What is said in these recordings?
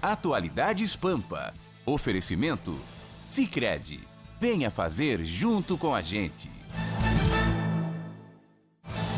Atualidades Pampa. Oferecimento Sicredi. Venha fazer junto com a gente.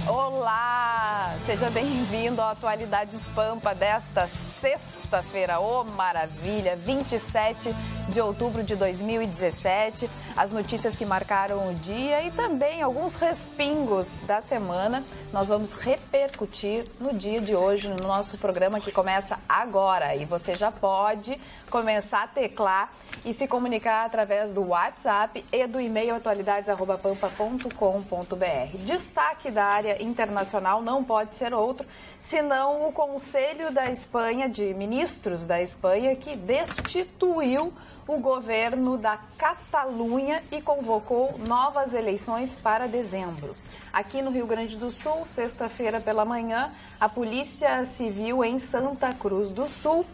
Olá! Seja bem-vindo à Atualidades Pampa desta sexta-feira. Ô, maravilha! 27 de outubro de 2017. As notícias que marcaram o dia e também alguns respingos da semana nós vamos repercutir no dia de hoje no nosso programa que começa agora. E você já pode começar a teclar e se comunicar através do WhatsApp e do e-mail atualidades@pampa.com.br. Destaque da área internacional não pode ser outro, senão o Conselho da Espanha, de Ministros da Espanha, que destituiu o governo da Catalunha e convocou novas eleições para dezembro. Aqui no Rio Grande do Sul, sexta-feira pela manhã, a Polícia Civil em Santa Cruz do Sul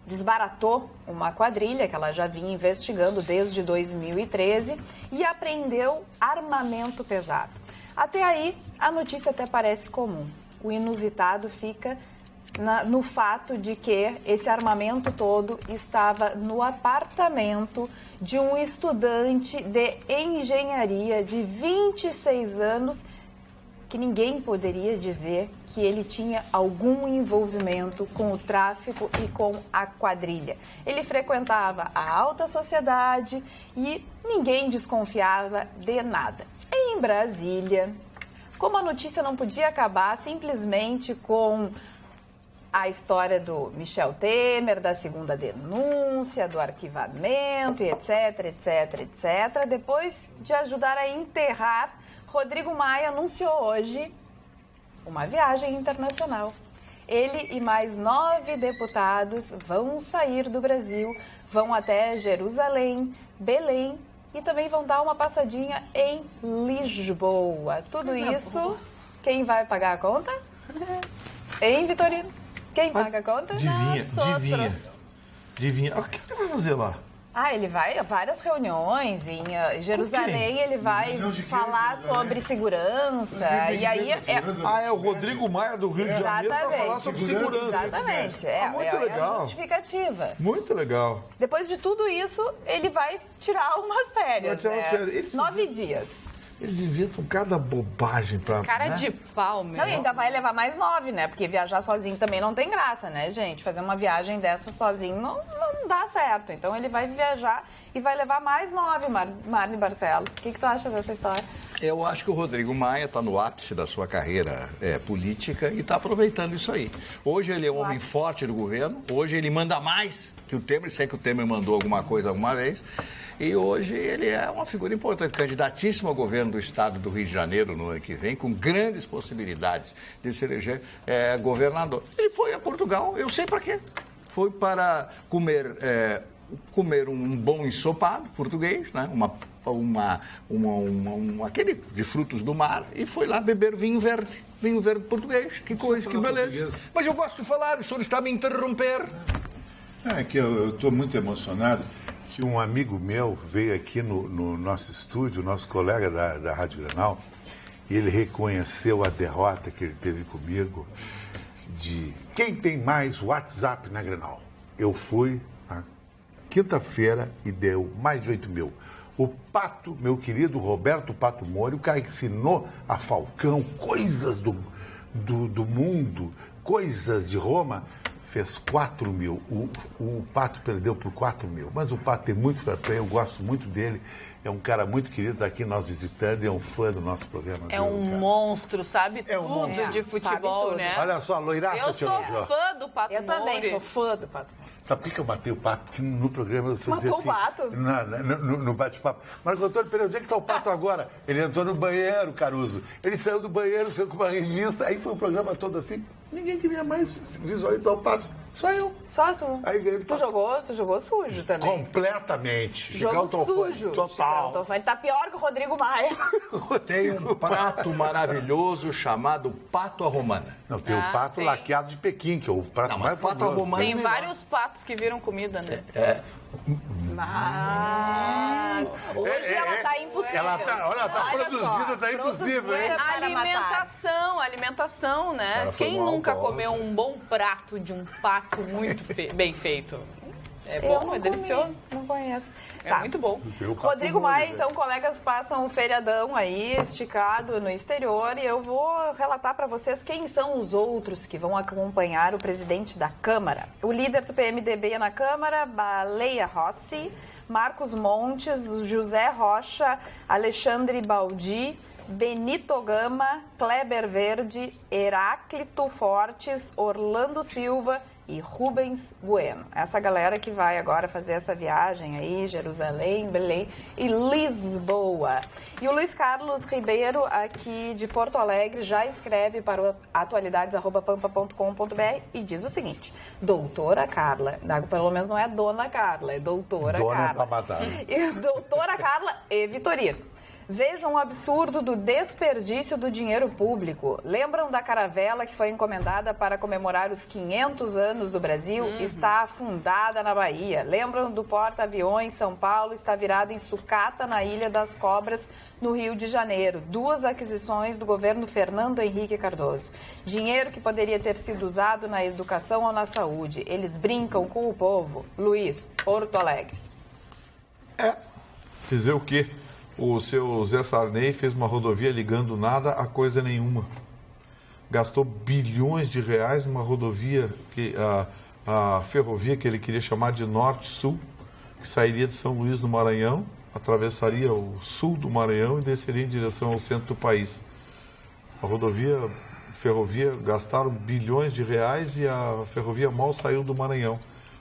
desbaratou uma quadrilha que ela já vinha investigando desde 2013 e apreendeu armamento pesado. Até aí, a notícia até parece comum. O inusitado fica no fato de que esse armamento todo estava no apartamento de um estudante de engenharia de 26 anos, que ninguém poderia dizer que ele tinha algum envolvimento com o tráfico e com a quadrilha. Ele frequentava a alta sociedade e ninguém desconfiava de nada. Em Brasília, como a notícia não podia acabar simplesmente com a história do Michel Temer, da segunda denúncia, do arquivamento, e etc, etc, etc. Depois de ajudar a enterrar, Rodrigo Maia anunciou hoje uma viagem internacional. Ele e mais 9 deputados vão sair do Brasil, vão até Jerusalém, Belém e também vão dar uma passadinha em Lisboa. Tudo isso, quem vai pagar a conta? Hein, Vitorino? Quem paga a conta? Adivinha. O que ele vai fazer lá? Ele vai a várias reuniões em Jerusalém, ele vai falar sobre segurança. E aí é o Rodrigo Maia do Rio de Janeiro para falar sobre segurança. Exatamente. Muito legal. É a justificativa. Muito legal. Depois de tudo isso, ele vai tirar umas férias. 9 dias. Eles inventam cada bobagem pra... Cara de pau, meu. Não, e ainda vai levar mais 9, né? Porque viajar sozinho também não tem graça, né, gente? Fazer uma viagem dessa sozinho não dá certo. Então ele vai viajar e vai levar mais 9, Marne Barcelos. O que tu acha dessa história? Eu acho que o Rodrigo Maia está no ápice da sua carreira política e está aproveitando isso aí. Hoje ele é um homem forte do governo, hoje ele manda mais que o Temer, sei que o Temer mandou alguma coisa alguma vez, e hoje ele é uma figura importante, candidatíssimo ao governo do estado do Rio de Janeiro no ano que vem, com grandes possibilidades de se eleger governador. Ele foi a Portugal, eu sei para quê. Foi para comer um bom ensopado português, né? Aquele de frutos do mar, e foi lá beber vinho verde português. Que coisa, que beleza. Mas eu gosto de falar, o senhor está a me interromper. É que eu estou muito emocionado que um amigo meu veio aqui no nosso estúdio, nosso colega da Rádio Grenal, e ele reconheceu a derrota que ele teve comigo de quem tem mais WhatsApp na Grenal. Eu fui na quinta-feira e deu mais de 8 mil. O Pato, meu querido Roberto Pato Mori, o cara que ensinou a Falcão coisas do mundo, coisas de Roma, fez 4 mil. O Pato perdeu por 4 mil. Mas o Pato tem muito fair play, eu gosto muito dele. É um cara muito querido, está aqui nós visitando e é um fã do nosso programa. É um monstro, sabe tudo de futebol, né? Olha só, loiraça. Eu sou fã do Pato Mori. Eu também sou fã do Pato Mori. Sabe por que eu matei o Pato? Porque no programa você Matou dizia assim... o Pato? No bate-papo. Marco Antônio, peraí, onde é que está o Pato agora? Ele entrou no banheiro, Caruso. Ele saiu do banheiro, saiu com uma revista. Aí foi o programa todo assim. Ninguém queria mais visualizar o Pato. Só eu. Só tu? Aí ganhei do Pato. Tu jogou sujo também. Completamente. Jogo sujo. Total. Tá pior que o Rodrigo Maia. Tem um prato maravilhoso chamado pato à romana. Não, tem o pato laqueado de Pequim, que é o prato mais pato à romana. Tem vários patos que viram comida, né? Mas hoje ela tá impossível. Ela tá produzida, tá impossível, hein? Alimentação, né? Quem nunca comeu um bom prato de um pato muito bem feito? É bom, é delicioso. Não conheço. É muito bom. Rodrigo Maia, então, colegas passam o feriadão aí, esticado no exterior, e eu vou relatar para vocês quem são os outros que vão acompanhar o presidente da Câmara. O líder do PMDB na Câmara, Baleia Rossi, Marcos Montes, José Rocha, Alexandre Baldi, Benito Gama, Kleber Verde, Heráclito Fortes, Orlando Silva e Rubens Bueno. Essa galera que vai agora fazer essa viagem aí, Jerusalém, Belém e Lisboa. E o Luiz Carlos Ribeiro, aqui de Porto Alegre, já escreve para o atualidades@pampa.com.br e diz o seguinte: doutora Carla, pelo menos não é dona Carla, é doutora Carla. E doutora Carla e Vitorino. Vejam o absurdo do desperdício do dinheiro público. Lembram da caravela que foi encomendada para comemorar os 500 anos do Brasil? Está afundada na Bahia. Lembram do porta-aviões São Paulo? Está virado em sucata na Ilha das Cobras, no Rio de Janeiro. 2 aquisições do governo Fernando Henrique Cardoso. Dinheiro que poderia ter sido usado na educação ou na saúde. Eles brincam com o povo. Luiz, Porto Alegre. Dizer o quê? O seu Zé Sarney fez uma rodovia ligando nada a coisa nenhuma. Gastou bilhões de reais numa rodovia, a ferrovia que ele queria chamar de Norte-Sul, que sairia de São Luís do Maranhão, atravessaria o sul do Maranhão e desceria em direção ao centro do país. A ferrovia, gastaram bilhões de reais e a ferrovia mal saiu do Maranhão.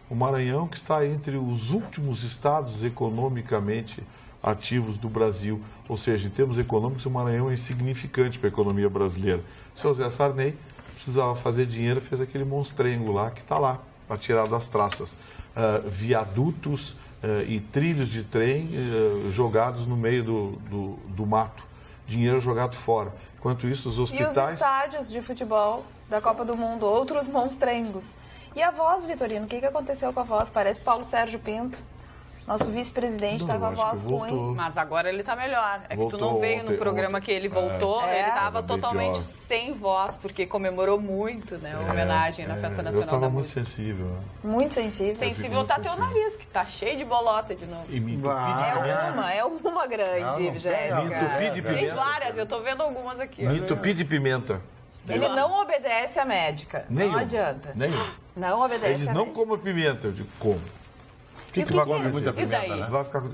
O Maranhão, que está entre os últimos estados economicamente ativos do Brasil, ou seja, em termos econômicos, o Maranhão é insignificante para a economia brasileira. O seu Zé Sarney precisava fazer dinheiro, fez aquele monstrengo lá, que está lá, para tirar das traças. Viadutos e trilhos de trem jogados no meio do mato. Dinheiro jogado fora. Enquanto isso, os hospitais... E os estádios de futebol da Copa do Mundo, outros monstrengos. E a Voz, Vitorino, o que aconteceu com a Voz? Parece Paulo Sérgio Pinto. Nosso vice-presidente está com a voz ruim. Mas agora ele está melhor. É que tu não veio no programa que ele voltou, ele estava totalmente sem voz, porque comemorou muito, né, a homenagem na Festa Nacional da Música. Muito sensível. Né? Muito sensível. Sensível tá teu nariz, que tá cheio de bolota de novo. E me entupir de pimenta. É uma grande, Jéssica. Me entupir de pimenta. Tem várias, eu tô vendo algumas aqui. Me entupir de pimenta. Ele não obedece à médica. Não adianta. Não obedece à médica. Eles não comem pimenta, eu digo, como. O que vai comer muita pimenta, né?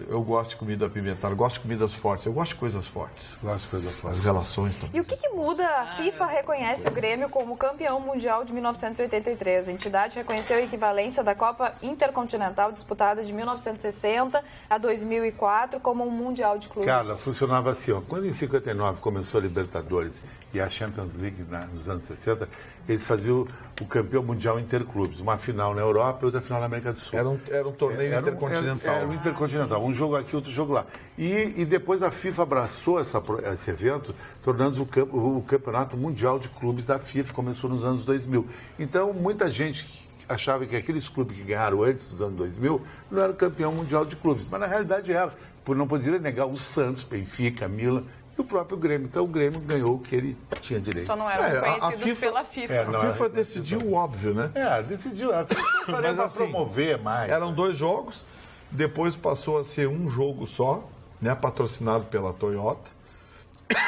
Eu gosto de comida apimentada, eu gosto de comidas fortes, eu gosto de coisas fortes. Gosto de coisas fortes. As relações também. E o que muda? A FIFA reconhece o Grêmio como campeão mundial de 1983. A entidade reconheceu a equivalência da Copa Intercontinental disputada de 1960 a 2004 como um mundial de clubes. Cara, funcionava assim, ó. Quando em 59 começou a Libertadores e a Champions League nos anos 60, eles faziam o campeão mundial interclubes. Uma final na Europa e outra final na América do Sul. Era um torneio intercontinental. Era um intercontinental. Um jogo aqui, outro jogo lá. E depois a FIFA abraçou esse evento, tornando o campeonato mundial de clubes da FIFA. Começou nos anos 2000. Então, muita gente achava que aqueles clubes que ganharam antes dos anos 2000 não eram campeão mundial de clubes. Mas, na realidade, era. Por não poderia negar o Santos, Benfica, Milan e o próprio Grêmio. Então, o Grêmio ganhou o que ele tinha direito. Só não eram conhecidos pela FIFA. A FIFA decidiu o óbvio, né? Decidiu. A FIFA faria para promover mais. Eram 2 jogos, depois passou a ser um jogo só, né, patrocinado pela Toyota.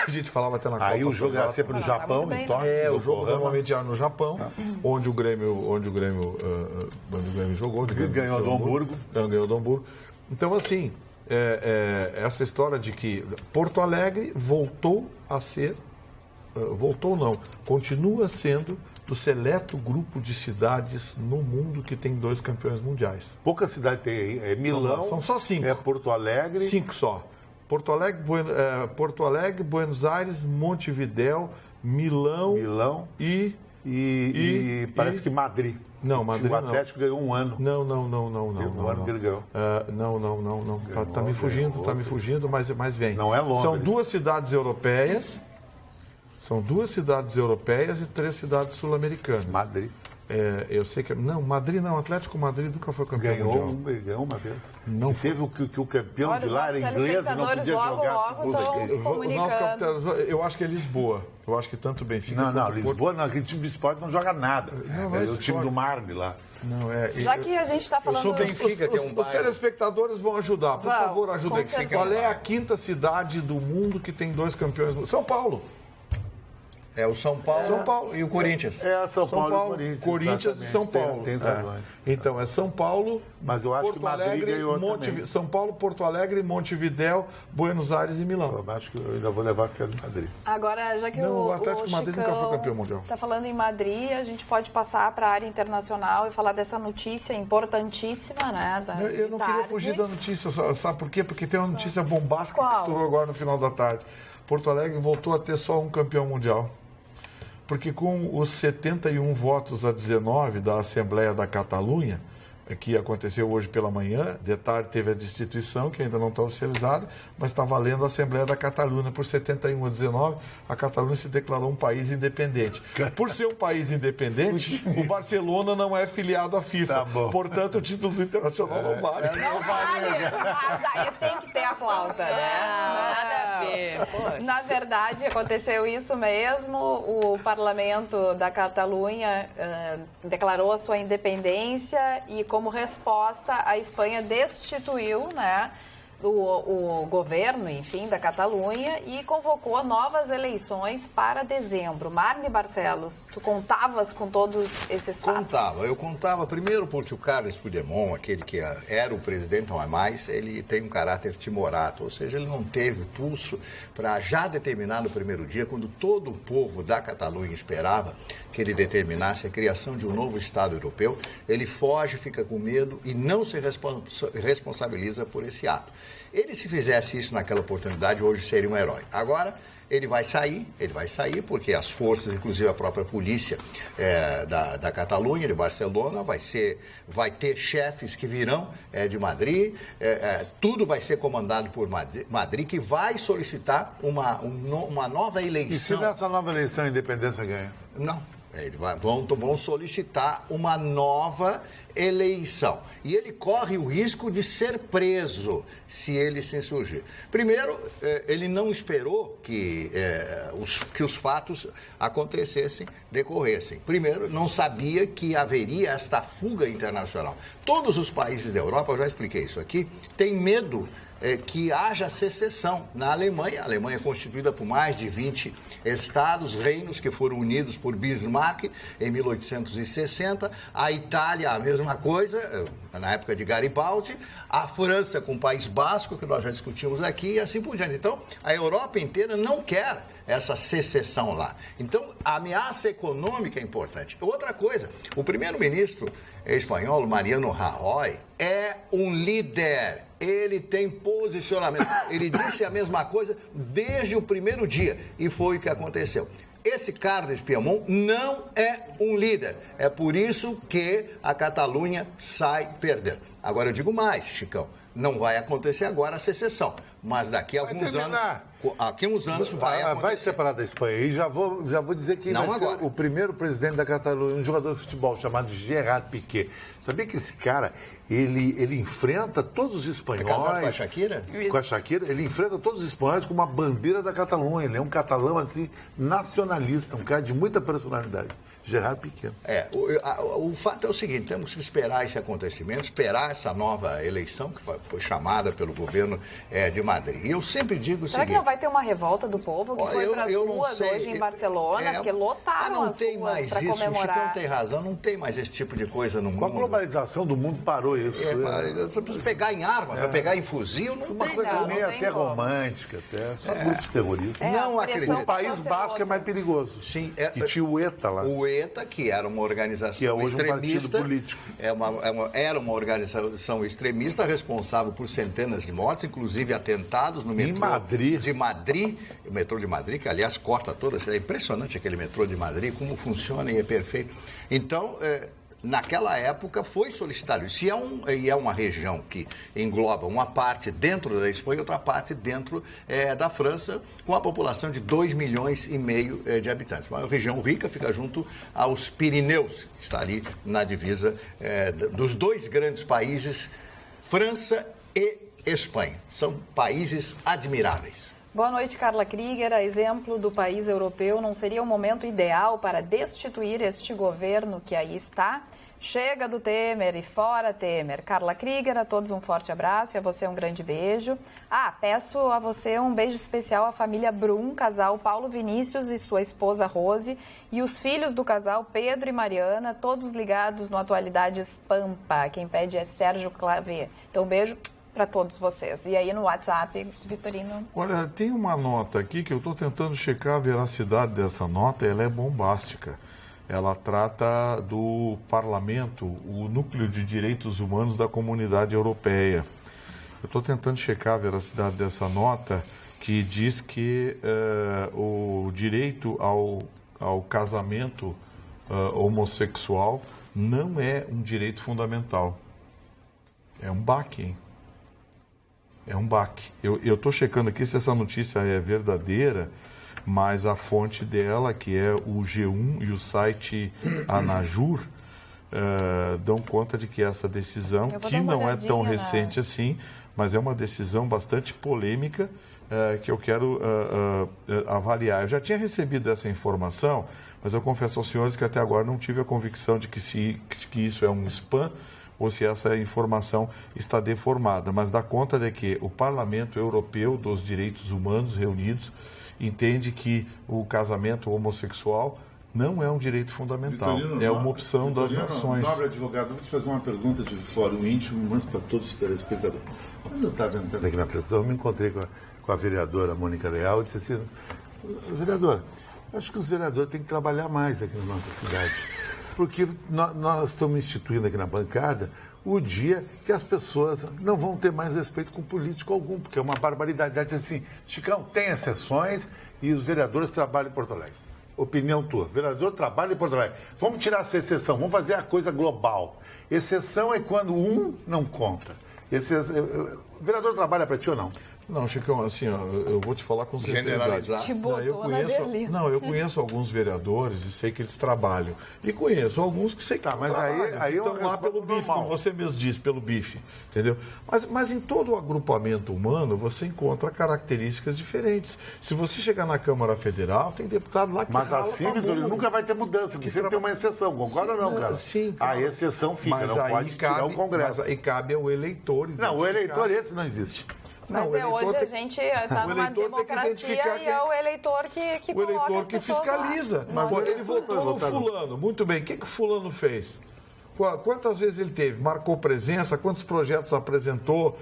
A gente falava até na Copa. Aí o jogo era sempre no Japão, em Tóquio. O jogo normalmente era no Japão, onde o Grêmio jogou. Ganhou do Hamburgo. Ganhou do Hamburgo. Então, assim, essa história de que Porto Alegre voltou a ser, continua sendo do seleto grupo de cidades no mundo que tem 2 campeões mundiais. Pouca cidade tem aí. É Milão. São só 5. É Porto Alegre. 5 só. Porto Alegre, Buenos Aires, Montevidéu, Milão e parece que Madrid. Não, Madrid não. O Atlético ganhou um ano. Não. Um ano que ele ganhou. Não. Tá me fugindo, mas vem. Não é Londres. São 2 cidades europeias. São 2 cidades europeias e 3 cidades sul-americanas. Madrid. Eu sei que... Não, Madrid não. Atlético Madrid nunca foi campeão mundial. Ganhou uma vez. Não teve que o campeão de lá era inglês e não podia jogar. Estão se comunicando. Eu acho que é Lisboa. Eu acho que tanto Benfica... Não, Lisboa, aquele time de esporte não joga nada. É o time do Marne lá. Não, Já que a gente está falando... Eu sou Benfica, que é um bairro. Os telespectadores vão ajudar. Por favor, ajudem. Qual é a quinta cidade do mundo que tem 2 campeões? São Paulo. É o São Paulo e o Corinthians. São Paulo, Corinthians e São Paulo. Então, é São Paulo, mas eu acho Porto que Madrid Alegre, ganhou São Paulo, Porto Alegre, Montevidéu, Buenos Aires e Milão. Eu acho que eu ainda vou levar a fé do Madrid. Agora, já que o Atlético Madrid nunca foi campeão mundial. Está falando em Madrid, a gente pode passar para a área internacional e falar dessa notícia importantíssima, né? Eu não queria fugir da notícia, sabe por quê? Porque tem uma notícia bombástica que estourou agora no final da tarde. Porto Alegre voltou a ter só um campeão mundial. Porque com os 71 votos a 19 da Assembleia da Catalunha, que aconteceu hoje pela manhã, de tarde teve a destituição, que ainda não está oficializada, mas está valendo a Assembleia da Catalunha. Por 71 a 19, a Catalunha se declarou um país independente. Por ser um país independente, o Barcelona não é filiado à FIFA. Tá bom. Portanto, o título internacional não vale. Não vale, mas aí tem que ter a flauta, né? Nada a ver. Poxa. Na verdade, aconteceu isso mesmo. O parlamento da Catalunha declarou a sua independência e, como resposta, a Espanha destituiu, né, o governo, enfim, da Catalunha e convocou novas eleições para dezembro. Marne Barcelos, tu contavas com todos esses fatos? Eu contava primeiro porque o Carles Puigdemont, aquele que era o presidente, não é mais, ele tem um caráter timorato, ou seja, ele não teve pulso para já determinar no primeiro dia, quando todo o povo da Catalunha esperava que ele determinasse a criação de um novo Estado europeu, ele foge, fica com medo e não se responsabiliza por esse ato. Ele, se fizesse isso naquela oportunidade, hoje seria um herói. Agora, ele vai sair porque as forças, inclusive a própria polícia da Catalunha, de Barcelona, vai ter chefes que virão de Madrid, tudo vai ser comandado por Madrid, que vai solicitar uma nova eleição. E se nessa nova eleição a independência ganha? Não. Vão solicitar uma nova eleição. E ele corre o risco de ser preso se ele se insurgir. Primeiro, ele não esperou que os fatos acontecessem, decorressem. Primeiro, não sabia que haveria esta fuga internacional. Todos os países da Europa, eu já expliquei isso aqui, têm medo que haja secessão. Na Alemanha, a Alemanha é constituída por mais de 20 estados, reinos que foram unidos por Bismarck em 1860, a Itália a mesma coisa, na época de Garibaldi, a França com o País Basco, que nós já discutimos aqui, e assim por diante. Então, a Europa inteira não quer essa secessão lá. Então, a ameaça econômica é importante. Outra coisa, o primeiro-ministro espanhol, Mariano Rajoy, é um líder. Ele tem posicionamento. Ele disse a mesma coisa desde o primeiro dia e foi o que aconteceu. Esse Carles Puigdemont não é um líder. É por isso que a Catalunha sai perdendo. Agora eu digo mais, Chicão. Não vai acontecer agora a secessão, mas daqui a alguns anos vai acontecer. Vai separar da Espanha. E já vou dizer que não vai agora. ser o primeiro presidente da Catalunha, um jogador de futebol chamado Gerard Piqué. Sabia que esse cara, ele enfrenta todos os espanhóis... É casado com a Shakira? Com a Shakira. Ele enfrenta todos os espanhóis com uma bandeira da Catalunha. Ele é um catalão, assim, nacionalista, um cara de muita personalidade. Gerard Piqué. O fato é o seguinte, temos que esperar esse acontecimento, esperar essa nova eleição que foi chamada pelo governo de Madrid. E eu sempre digo o seguinte... Será que não vai ter uma revolta do povo que foi para as ruas hoje em Barcelona? Porque lotaram as ruas para comemorar. O Chicão tem razão, não tem mais esse tipo de coisa no mundo. Com a globalização do mundo parou isso. Precisa pegar em armas, vai pegar em fuzil, não uma tem. Uma coisa meio até como. romântica, até. Só grupos terroristas. Não acredito. O País Basco é mais perigoso. Sim. Que tinha o ETA lá. O ETA, que era uma organização que é hoje extremista, um partido político. Era uma organização extremista responsável por centenas de mortes, inclusive atentados no metrô de Madrid, o metrô de Madrid, que aliás corta toda, é impressionante aquele metrô de Madrid, como funciona e é perfeito. Então, naquela época foi solicitado. Se é uma região que engloba uma parte dentro da Espanha e outra parte dentro da França, com a população de 2,5 milhões de habitantes. Uma região rica, fica junto aos Pirineus, que está ali na divisa dos dois grandes países, França e Espanha. São países admiráveis. Boa noite, Carla Krieger. A exemplo do país europeu, não seria o momento ideal para destituir este governo que aí está? Chega do Temer e fora Temer. Carla Krieger, a todos um forte abraço e a você um grande beijo. Peço a você um beijo especial à família Brum, casal Paulo Vinícius e sua esposa Rose, e os filhos do casal Pedro e Mariana, todos ligados no Atualidades Pampa. Quem pede é Sérgio Claver. Então, um beijo para todos vocês. E aí no WhatsApp, Vitorino? Olha, tem uma nota aqui que eu estou tentando checar a veracidade dessa nota, ela é bombástica. Ela trata do Parlamento, o Núcleo de Direitos Humanos da Comunidade Europeia. Eu estou tentando checar a veracidade dessa nota, que diz que o direito ao casamento homossexual não é um direito fundamental. É um baque, hein? É um baque. Eu estou checando aqui se essa notícia é verdadeira, mas a fonte dela, que é o G1 e o site Anajur, dão conta de que essa decisão, que não é tão recente assim, mas é uma decisão bastante polêmica, que eu quero avaliar. Eu já tinha recebido essa informação, mas eu confesso aos senhores que até agora não tive a convicção de que isso é um spam, ou se essa informação está deformada, mas dá conta de que o Parlamento Europeu dos Direitos Humanos reunidos entende que o casamento homossexual não é um direito fundamental, Vitorino, é uma opção das nações. Nobre advogado, vou te fazer uma pergunta de fórum íntimo, mas para todos os telespectadores. Quando eu estava entrando aqui na televisão, eu me encontrei com a vereadora Mônica Leal e disse assim, vereadora, acho que os vereadores têm que trabalhar mais aqui na nossa cidade. Porque nós estamos instituindo aqui na bancada o dia que as pessoas não vão ter mais respeito com político algum, porque é uma barbaridade. Diz assim, Chicão, tem exceções e os vereadores trabalham em Porto Alegre. Opinião tua, vereador trabalha em Porto Alegre. Vamos tirar essa exceção, vamos fazer a coisa global. Exceção é quando um não conta. O vereador trabalha para ti ou não? Não, Chicão, assim, ó, eu vou te falar com sinceridade. Eu conheço alguns vereadores e sei que eles trabalham. E conheço alguns que sei que mas aí estão lá pelo bife, como você mesmo disse, pelo bife, entendeu? Mas em todo o agrupamento humano você encontra características diferentes. Se você chegar na Câmara Federal, tem deputado lá que mas assim, Vitor, nunca vai ter mudança, porque sempre tem uma exceção, concorda ou não, cara? Sim, a exceção fica, mas não pode tirar o Congresso. Mas aí cabe ao eleitor. Não, o eleitor esse não existe. Mas hoje a gente está numa democracia e é o eleitor que o eleitor que fiscaliza. Mas ele votou no fulano. Muito bem, o que o fulano fez? Quantas vezes ele teve? Marcou presença? Quantos projetos apresentou,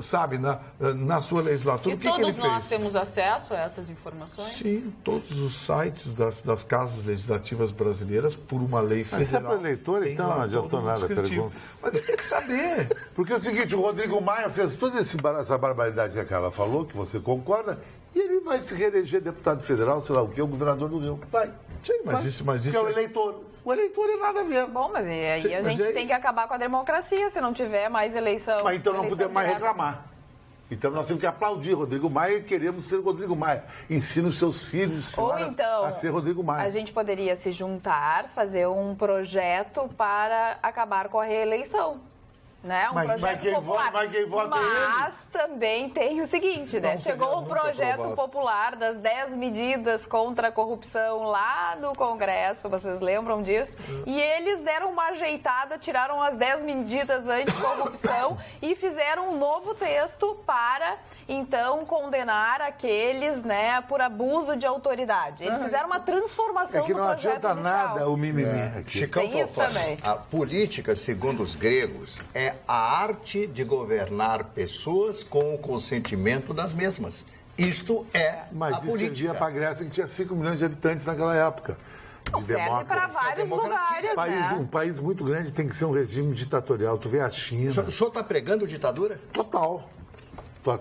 sabe, na sua legislatura? E todos nós temos acesso a essas informações? Sim, todos os sites das casas legislativas brasileiras, por uma lei federal. Mas é para o eleitor, então não adiantou nada a pergunta. Mas ele tem que saber. Porque é o seguinte, o Rodrigo Maia fez toda essa barbaridade que a Carla falou, que você concorda, e ele vai se reeleger deputado federal, sei lá o que, o governador do Rio. Vai. Sim, mas isso é o eleitor. O eleitor é nada a ver. Bom, mas aí a gente tem que acabar com a democracia se não tiver mais eleição. Mas então não podemos mais reclamar. Então nós temos que aplaudir Rodrigo Maia e queremos ser Rodrigo Maia. Ensina os seus filhos a ser Rodrigo Maia. A gente poderia se juntar, fazer um projeto para acabar com a reeleição. Né? Mas quem vota Mas também tem o seguinte, né? Chegou um projeto popular das 10 medidas contra a corrupção lá no Congresso, vocês lembram disso? E eles deram uma ajeitada, tiraram as 10 medidas anticorrupção e fizeram um novo texto para, então, condenar aqueles, né, por abuso de autoridade. Eles fizeram uma transformação do projeto inicial. É que não adianta nada o mimimi aqui. Tem isso também. A política, segundo os gregos, é a arte de governar pessoas com o consentimento das mesmas. Isto é Mas a isso política. servia para a Grécia, que tinha 5 milhões de habitantes naquela época. Serve para vários lugares, né? Um país muito grande tem que ser um regime ditatorial. Tu vê a China. O senhor está pregando ditadura? Total.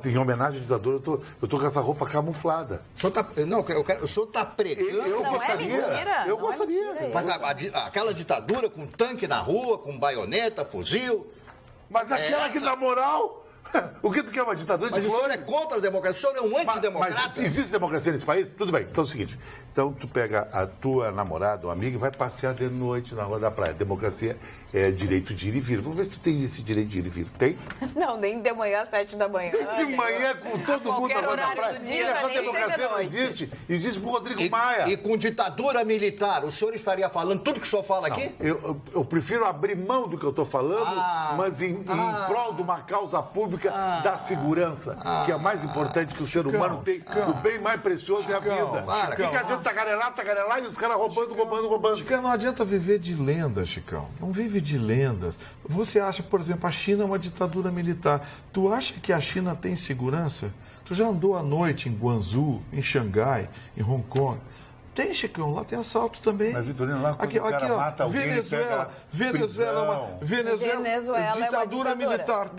Em homenagem à ditadura, eu tô com essa roupa camuflada. O senhor está pregando... Eu gostaria. Eu gostaria. Mas aquela ditadura com tanque na rua, com baioneta, fuzil... Mas aquela que dá moral... O que tu quer uma ditadura? Mas o senhor é contra a democracia, o senhor é um antidemocrata? Mas existe democracia nesse país? Tudo bem. Então é o seguinte, então tu pega a tua namorada, uma amiga, e vai passear de noite na rua da praia. Democracia é direito de ir e vir. Vamos ver se tu tem esse direito de ir e vir. Tem? Não, nem de manhã às 7 da manhã. De manhã com todo mundo na rua da praia. Essa democracia não existe. Existe pro Rodrigo Maia. E com ditadura militar, o senhor estaria falando tudo que o senhor fala aqui? Eu prefiro abrir mão do que eu estou falando, mas em prol de uma causa pública da segurança, que é mais importante que o ser humano tem. O bem mais precioso é a vida. O que adianta tagarelar e os caras roubando? Chicão, não adianta viver de lendas, Chicão. Não vive de lendas. Você acha, por exemplo, a China é uma ditadura militar. Tu acha que a China tem segurança? Tu já andou à noite em Guangzhou, em Xangai, em Hong Kong? Tem, Chicão, lá tem assalto também. Mas, Vitorino, lá quando o cara mata alguém, Venezuela ditadura militar.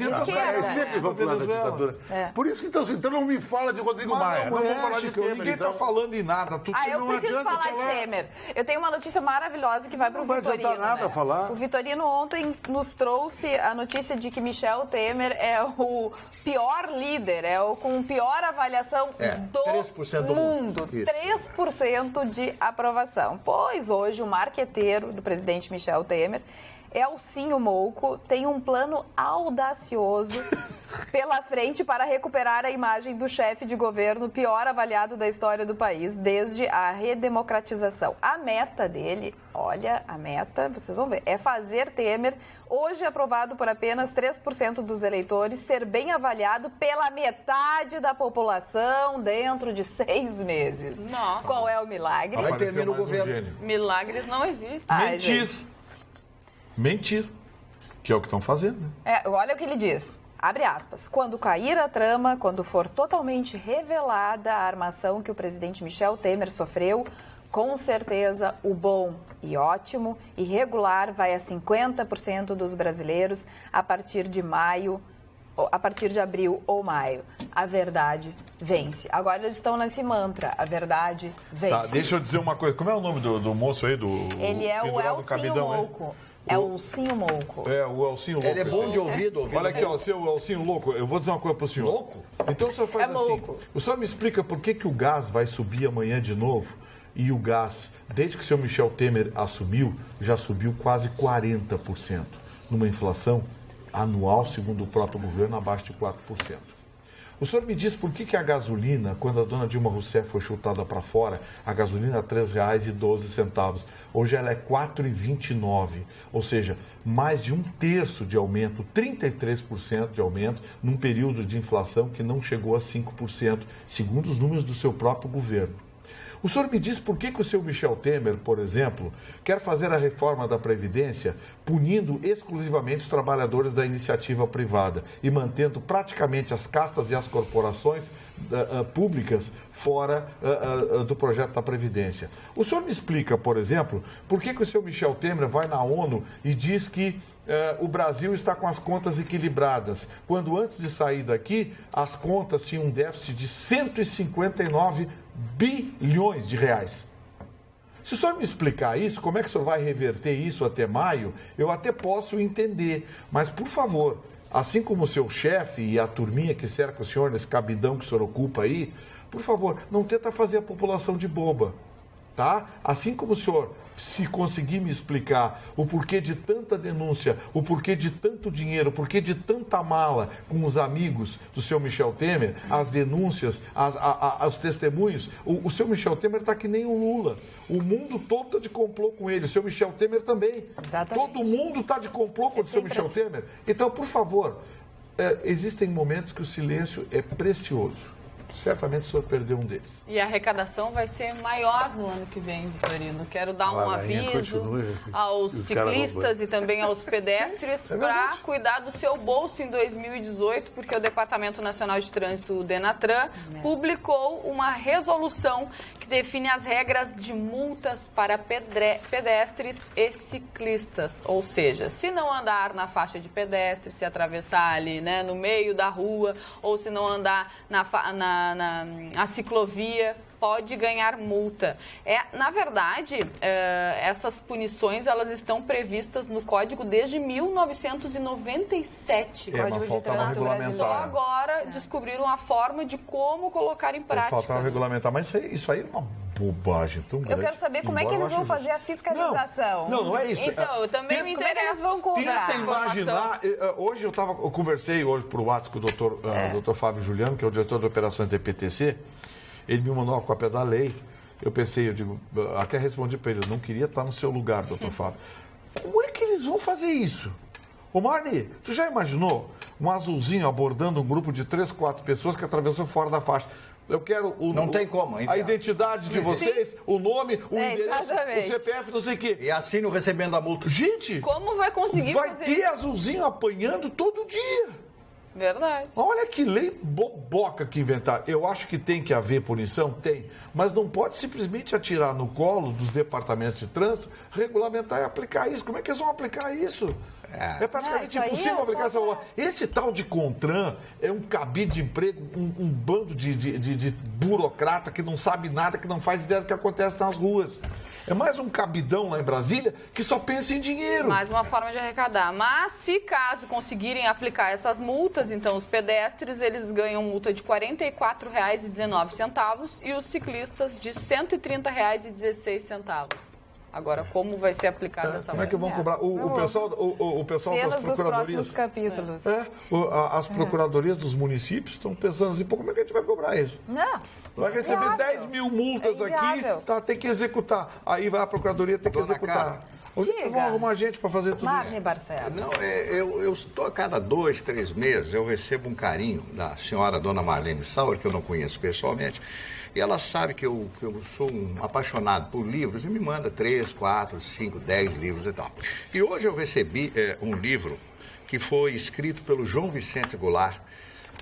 Sempre vão falar da ditadura. Por isso que então não me fala de Rodrigo Maia. Não vou falar de Temer. Ninguém está falando em nada. Eu preciso falar de Temer. Eu tenho uma notícia maravilhosa que vai para o Vitorino. Não vai adiantar nada falar. O Vitorino ontem nos trouxe a notícia de que Michel Temer é o pior líder, com pior avaliação do mundo. 3% de aprovação. Pois hoje o marqueteiro do presidente Michel Temer, Elcinho Mouco, tem um plano audacioso pela frente para recuperar a imagem do chefe de governo pior avaliado da história do país desde a redemocratização. A meta dele, vocês vão ver, é fazer Temer, hoje aprovado por apenas 3% dos eleitores, ser bem avaliado pela metade da população dentro de 6 meses. Nossa. Qual é o milagre? Vai terminar o governo. Milagres não existem. Mentira. Que é o que estão fazendo. Né? Olha o que ele diz. Abre aspas. Quando cair a trama, quando for totalmente revelada a armação que o presidente Michel Temer sofreu, com certeza o bom e ótimo e regular vai a 50% dos brasileiros a partir de abril ou maio. A verdade vence. Agora eles estão nesse mantra. A verdade vence. Tá, deixa eu dizer uma coisa. Como é o nome do moço aí? Ele é o Elcinho Mouco. É o Elcinho Mouco. É, o Elcinho Louco. Ele é bom de ouvido. Olha aqui, ó, seu Elcinho Louco, eu vou dizer uma coisa pro senhor. Louco? Então o senhor faz assim. Louco. O senhor me explica por que o gás vai subir amanhã de novo? E o gás, desde que o senhor Michel Temer assumiu, já subiu quase 40%. Numa inflação anual, segundo o próprio governo, abaixo de 4%. O senhor me diz por que a gasolina, quando a dona Dilma Rousseff foi chutada para fora, a gasolina era R$ 3,12. Hoje ela é R$ 4,29. Ou seja, mais de 1/3 de aumento, 33% de aumento, num período de inflação que não chegou a 5%, segundo os números do seu próprio governo. O senhor me diz por que o seu Michel Temer, por exemplo, quer fazer a reforma da Previdência punindo exclusivamente os trabalhadores da iniciativa privada e mantendo praticamente as castas e as corporações públicas fora do projeto da Previdência. O senhor me explica, por exemplo, por que o seu Michel Temer vai na ONU e diz que o Brasil está com as contas equilibradas, quando antes de sair daqui, as contas tinham um déficit de 159 bilhões de reais. Se o senhor me explicar isso, como é que o senhor vai reverter isso até maio, eu até posso entender. Mas, por favor, assim como o seu chefe e a turminha que cerca o senhor nesse cabidão que o senhor ocupa aí, por favor, não tenta fazer a população de boba. Tá? Assim como o senhor, se conseguir me explicar o porquê de tanta denúncia, o porquê de tanto dinheiro, o porquê de tanta mala com os amigos do seu Michel Temer, as denúncias, os testemunhos, o seu Michel Temer está que nem o Lula. O mundo todo está de complô com ele, o seu Michel Temer também. Exatamente. Todo mundo está de complô com o seu Michel Temer. Então, por favor, existem momentos que o silêncio é precioso. Certamente o senhor perdeu um deles. E a arrecadação vai ser maior no ano que vem, Vitorino. Quero dar um aviso aos ciclistas e também aos pedestres para cuidar do seu bolso em 2018, porque o Departamento Nacional de Trânsito, o Denatran, publicou uma resolução que define as regras de multas para pedestres e ciclistas. Ou seja, se não andar na faixa de pedestre, se atravessar ali, né, no meio da rua, ou se não andar na ciclovia, pode ganhar multa. Na verdade, essas punições elas estão previstas no Código desde 1997. Código de Trânsito. Só agora descobriram a forma de como colocar em prática. Faltava regulamentar, mas isso aí é uma bobagem tão grande. Eu quero saber como é que eles vão fazer a fiscalização. Não é isso. Então, eu também me interesso. Como é que eles vão cobrar? Tenta imaginar. Hoje eu conversei hoje por WhatsApp com o doutor Fábio Juliano, que é o diretor de operações da EPTC. Ele me mandou uma cópia da lei. Eu até respondi para ele, eu não queria estar no seu lugar, doutor Fábio. Como é que eles vão fazer isso? Ô Marni, tu já imaginou um azulzinho abordando um grupo de 3, 4 pessoas que atravessou fora da faixa? Eu quero não tem como, a identidade de vocês, o nome, o endereço, exatamente. o CPF, não sei o quê. E assino recebendo a multa. Gente, como vai conseguir vai fazer ter isso? azulzinho apanhando todo dia. Verdade. Olha que lei boboca que inventaram. Eu acho que tem que haver punição, tem, mas não pode simplesmente atirar no colo dos departamentos de trânsito, regulamentar e aplicar isso. Como é que eles vão aplicar isso? É praticamente impossível aplicar essa lei. Esse tal de CONTRAN é um cabide de emprego, um bando de burocrata que não sabe nada, que não faz ideia do que acontece nas ruas. É mais um cabidão lá em Brasília que só pensa em dinheiro. Mais uma forma de arrecadar. Mas, se caso conseguirem aplicar essas multas, então os pedestres eles ganham multa de R$ 44,19 e os ciclistas de R$ 130,16. Agora, como vai ser aplicado essa Como é que vão cobrar? O pessoal das procuradorias... Capítulos. As procuradorias dos municípios estão pensando assim, como é que a gente vai cobrar isso? Não. Vai receber 10 mil multas aqui, tem que executar. Aí vai a procuradoria ter que executar. Onde é que vão arrumar gente para fazer tudo Marni Barcelos. Não, eu estou a cada 2, 3 meses, eu recebo um carinho da senhora Dona Marlene Sauer, que eu não conheço pessoalmente, e ela sabe que eu sou um apaixonado por livros e me manda 3, 4, 5, 10 livros e tal. E hoje eu recebi um livro que foi escrito pelo João Vicente Goulart,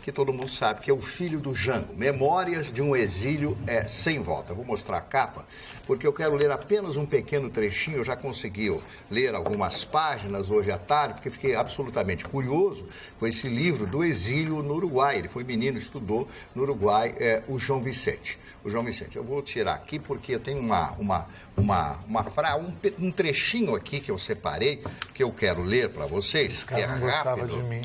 que todo mundo sabe que é o filho do Jango, Memórias de um Exílio Sem Volta. Vou mostrar a capa, porque eu quero ler apenas um pequeno trechinho. Eu já consegui ler algumas páginas hoje à tarde, porque fiquei absolutamente curioso com esse livro do exílio no Uruguai. Ele foi menino, estudou no Uruguai, o João Vicente. O João Vicente, eu vou tirar aqui porque eu tenho um trechinho aqui que eu separei, que eu quero ler para vocês, que é rápido. De mim.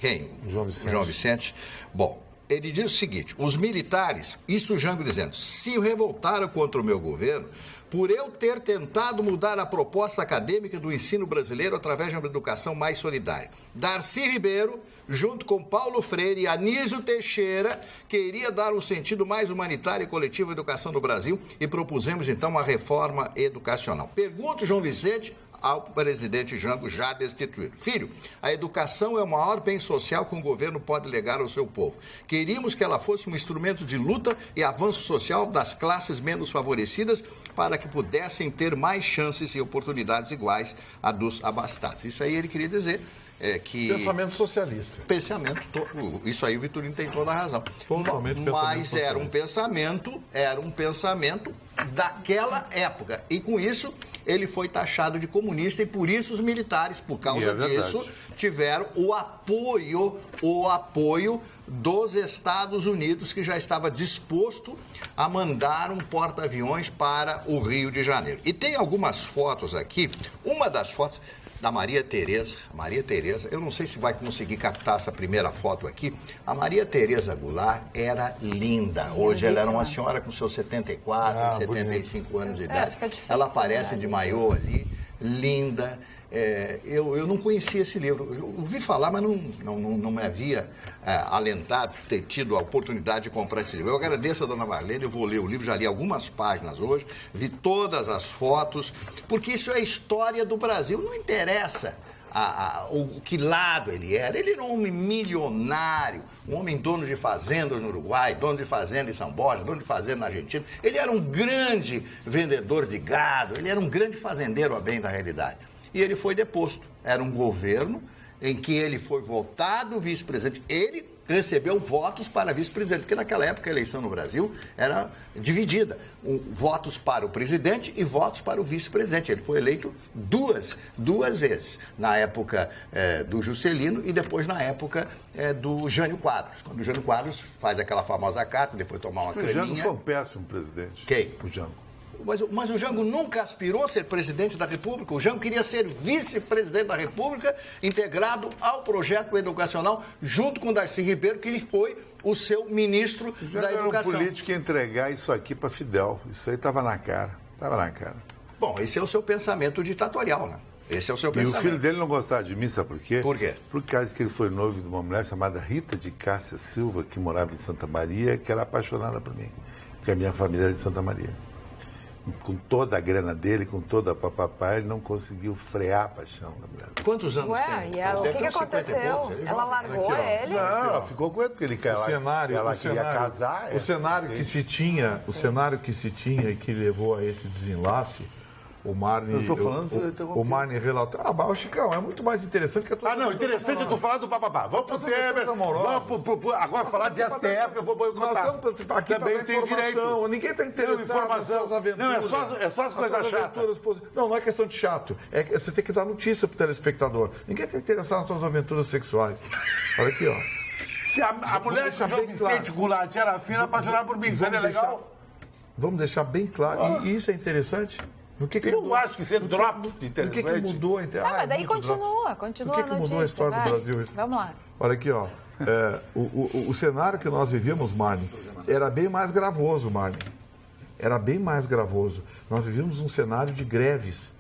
Quem? João Vicente. O João Vicente. Bom, ele diz o seguinte, os militares, isso o Jango dizendo, se revoltaram contra o meu governo por eu ter tentado mudar a proposta acadêmica do ensino brasileiro através de uma educação mais solidária. Darcy Ribeiro, junto com Paulo Freire e Anísio Teixeira, queria dar um sentido mais humanitário e coletivo à educação no Brasil e propusemos, então, uma reforma educacional. Pergunto, João Vicente, ao presidente Jango já destituído. Filho, a educação é o maior bem social que um governo pode legar ao seu povo. Queríamos que ela fosse um instrumento de luta e avanço social das classes menos favorecidas para que pudessem ter mais chances e oportunidades iguais a dos abastados. Isso aí ele queria dizer que... Pensamento socialista. Isso aí o Vitorino tem toda a razão. Totalmente. Mas era um pensamento daquela época. E com isso ele foi taxado de comunista e por isso os militares, por causa disso, tiveram o apoio dos Estados Unidos, que já estava disposto a mandar um porta-aviões para o Rio de Janeiro. E tem algumas fotos aqui, uma das fotos da Maria Tereza, eu não sei se vai conseguir captar essa primeira foto aqui. A Maria Tereza Goulart era linda. Hoje ela era uma senhora com seus 74, 75 anos de idade. Ela aparece de maiô ali, linda. Eu não conhecia esse livro. Eu ouvi falar, mas não me havia alentado, ter tido a oportunidade de comprar esse livro. Eu agradeço a dona Marlene, eu vou ler o livro, já li algumas páginas hoje, vi todas as fotos, porque isso é a história do Brasil. Não interessa que lado ele era. Ele era um homem milionário, um homem dono de fazendas no Uruguai, dono de fazenda em São Borja, dono de fazenda na Argentina. Ele era um grande vendedor de gado, ele era um grande fazendeiro, a bem da realidade. E ele foi deposto. Era um governo em que ele foi votado vice-presidente. Ele recebeu votos para vice-presidente, porque naquela época a eleição no Brasil era dividida. Votos para o presidente e votos para o vice-presidente. Ele foi eleito duas vezes, na época do Juscelino e depois na época do Jânio Quadros. Quando o Jânio Quadros faz aquela famosa carta, depois tomar uma caninha... O Jango foi um péssimo presidente. Quem? O Jango. Mas o Jango nunca aspirou a ser presidente da República. O Jango queria ser vice-presidente da República, integrado ao projeto educacional, junto com o Darcy Ribeiro, que ele foi o seu ministro da Educação. O político ia entregar isso aqui para Fidel. Isso aí estava na cara. Estava na cara. Bom, esse é o seu pensamento ditatorial, né? Esse é o seu pensamento. E o filho dele não gostava de mim, sabe por quê? Por quê? Por causa que ele foi noivo de uma mulher chamada Rita de Cássia Silva, que morava em Santa Maria, que era apaixonada por mim. Porque a minha família era de Santa Maria. Com toda a grana dele, com toda a papapá, ele não conseguiu frear a paixão da mulher. Quantos anos tem? E ela, o que aconteceu? Ela largou ele? Não, ela ficou com ele, porque ele queria casar. O cenário que se tinha, e que levou a esse desenlace, o Marne... Eu estou falando... O Marne relatou... Mas, Chicão, é muito mais interessante que a tua... não, interessante eu tô falando do papapá. Vamos pro Temer, vamos agora falar de STF, eu vou boicotar. Nós estamos aqui também tem direito. Ninguém está interessado nas tuas aventuras. Não, é só as coisas chatas. Não é questão de chato. Você tem que dar notícia pro telespectador. Ninguém está interessado nas tuas aventuras sexuais. Olha aqui, ó. Se a mulher do João Vicente Goulart era fina, apaixonada por mim, isso é legal? Vamos deixar bem claro. E isso é interessante. Eu acho que você drops de interessante. O que mudou? Mas daí continua. O que mudou a história do Brasil? Vamos lá. Olha aqui, ó. O cenário que nós vivíamos, Marne, era bem mais gravoso, Marne. Era bem mais gravoso. Nós vivíamos um cenário de greves,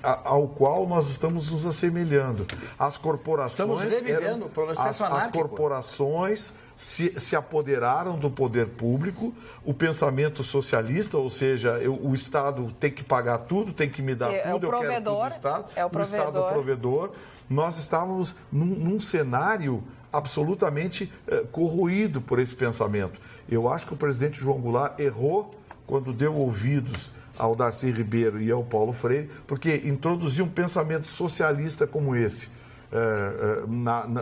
ao qual nós estamos nos assemelhando. As corporações... Estamos revivendo o processo anárquico. As corporações se apoderaram do poder público, o pensamento socialista, ou seja, o Estado tem que pagar tudo, tem que me dar tudo, eu quero tudo do Estado. O Estado é o provedor. Nós estávamos num cenário absolutamente corroído por esse pensamento. Eu acho que o presidente João Goulart errou quando deu ouvidos ao Darcy Ribeiro e ao Paulo Freire, porque introduziu um pensamento socialista como esse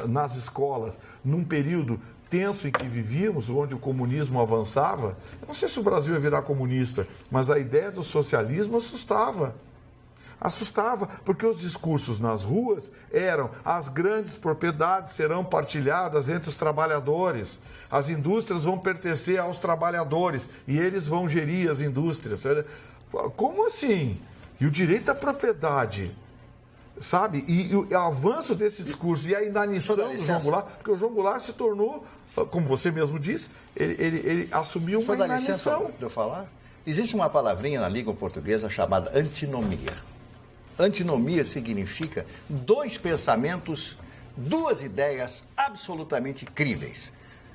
nas escolas, num período tenso em que vivíamos, onde o comunismo avançava. Eu não sei se o Brasil ia virar comunista, mas a ideia do socialismo assustava. Assustava, porque os discursos nas ruas eram: as grandes propriedades serão partilhadas entre os trabalhadores, as indústrias vão pertencer aos trabalhadores e eles vão gerir as indústrias. Como assim? E o direito à propriedade, sabe? E o avanço desse discurso e a inanição do João Goulart, porque o João Goulart se tornou, como você mesmo disse, ele assumiu uma inanição. Licença de eu falar? Existe uma palavrinha na língua portuguesa chamada antinomia. Antinomia significa dois pensamentos, duas ideias absolutamente críveis.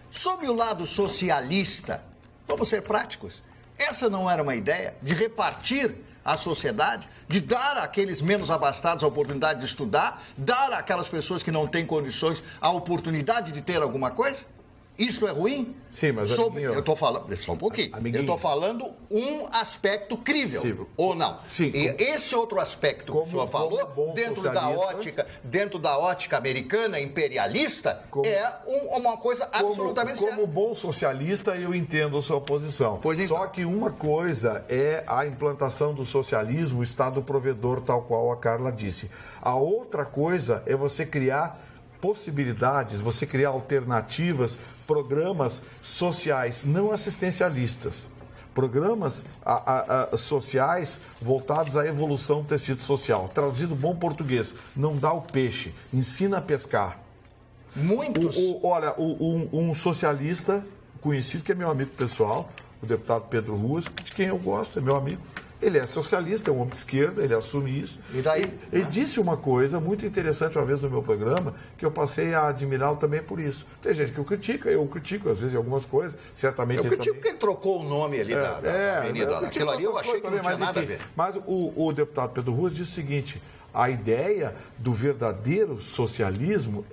Sob o lado socialista, vamos ser práticos, essa não era uma ideia de repartir a sociedade, de dar àqueles menos abastados a oportunidade de estudar, dar àquelas pessoas que não têm condições a oportunidade de ter alguma coisa? Isso é ruim? Sim, mas eu estou falando, só um pouquinho. Eu estou falando um aspecto crível, sim, ou não? Sim. E esse outro aspecto que o senhor falou, dentro da ótica americana imperialista, uma coisa absolutamente certa. Como bom socialista, eu entendo a sua posição. Pois então. Só que uma coisa é a implantação do socialismo, o Estado provedor, tal qual a Carla disse. A outra coisa é você criar possibilidades, você criar alternativas, programas sociais não assistencialistas, programas sociais voltados à evolução do tecido social. Traduzido bom português, não dá o peixe, ensina a pescar. Muitos. Olha, um socialista conhecido, que é meu amigo pessoal, o deputado Pedro Ruas, de quem eu gosto, é meu amigo. Ele é socialista, é um homem de esquerda, ele assume isso. E daí? Ele disse uma coisa muito interessante uma vez no meu programa, que eu passei a admirá-lo também por isso. Tem gente que eu critico às vezes algumas coisas, certamente... Eu critico porque ele trocou o nome ali da avenida. Aquilo ali eu achei que não tinha nada a ver. Mas o deputado Pedro Ruas disse o seguinte: A ideia do verdadeiro socialismo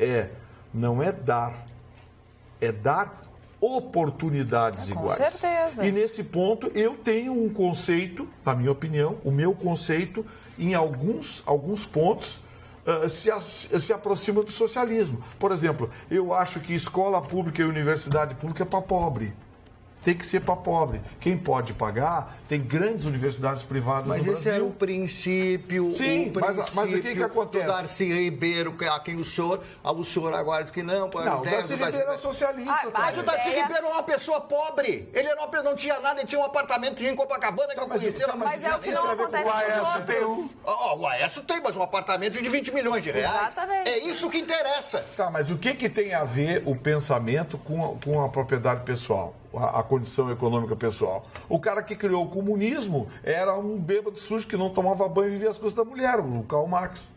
não é dar oportunidades iguais. Com certeza. E nesse ponto eu tenho um conceito, na minha opinião, o meu conceito, em alguns pontos, se aproxima do socialismo. Por exemplo, eu acho que escola pública e universidade pública é para pobre. Tem que ser para pobre. Quem pode pagar, tem grandes universidades privadas no Brasil. Mas esse era o princípio. Sim, mas o que acontece? Do Darcy Ribeiro, a quem o senhor agora diz que não. Não, o Darcy Ribeiro é socialista. Mas o Darcy Ribeiro é uma pessoa pobre. Ele era não tinha nada, ele tinha um apartamento em Copacabana que eu conheci. Mas é o que não acontece com os outros. O Aécio tem, mas um apartamento de 20 milhões de reais. Exatamente. É isso que interessa. Tá, mas o que tem a ver o pensamento com a propriedade pessoal? A condição econômica pessoal. O cara que criou o comunismo era um bêbado sujo que não tomava banho e vivia às custas da mulher, o Karl Marx.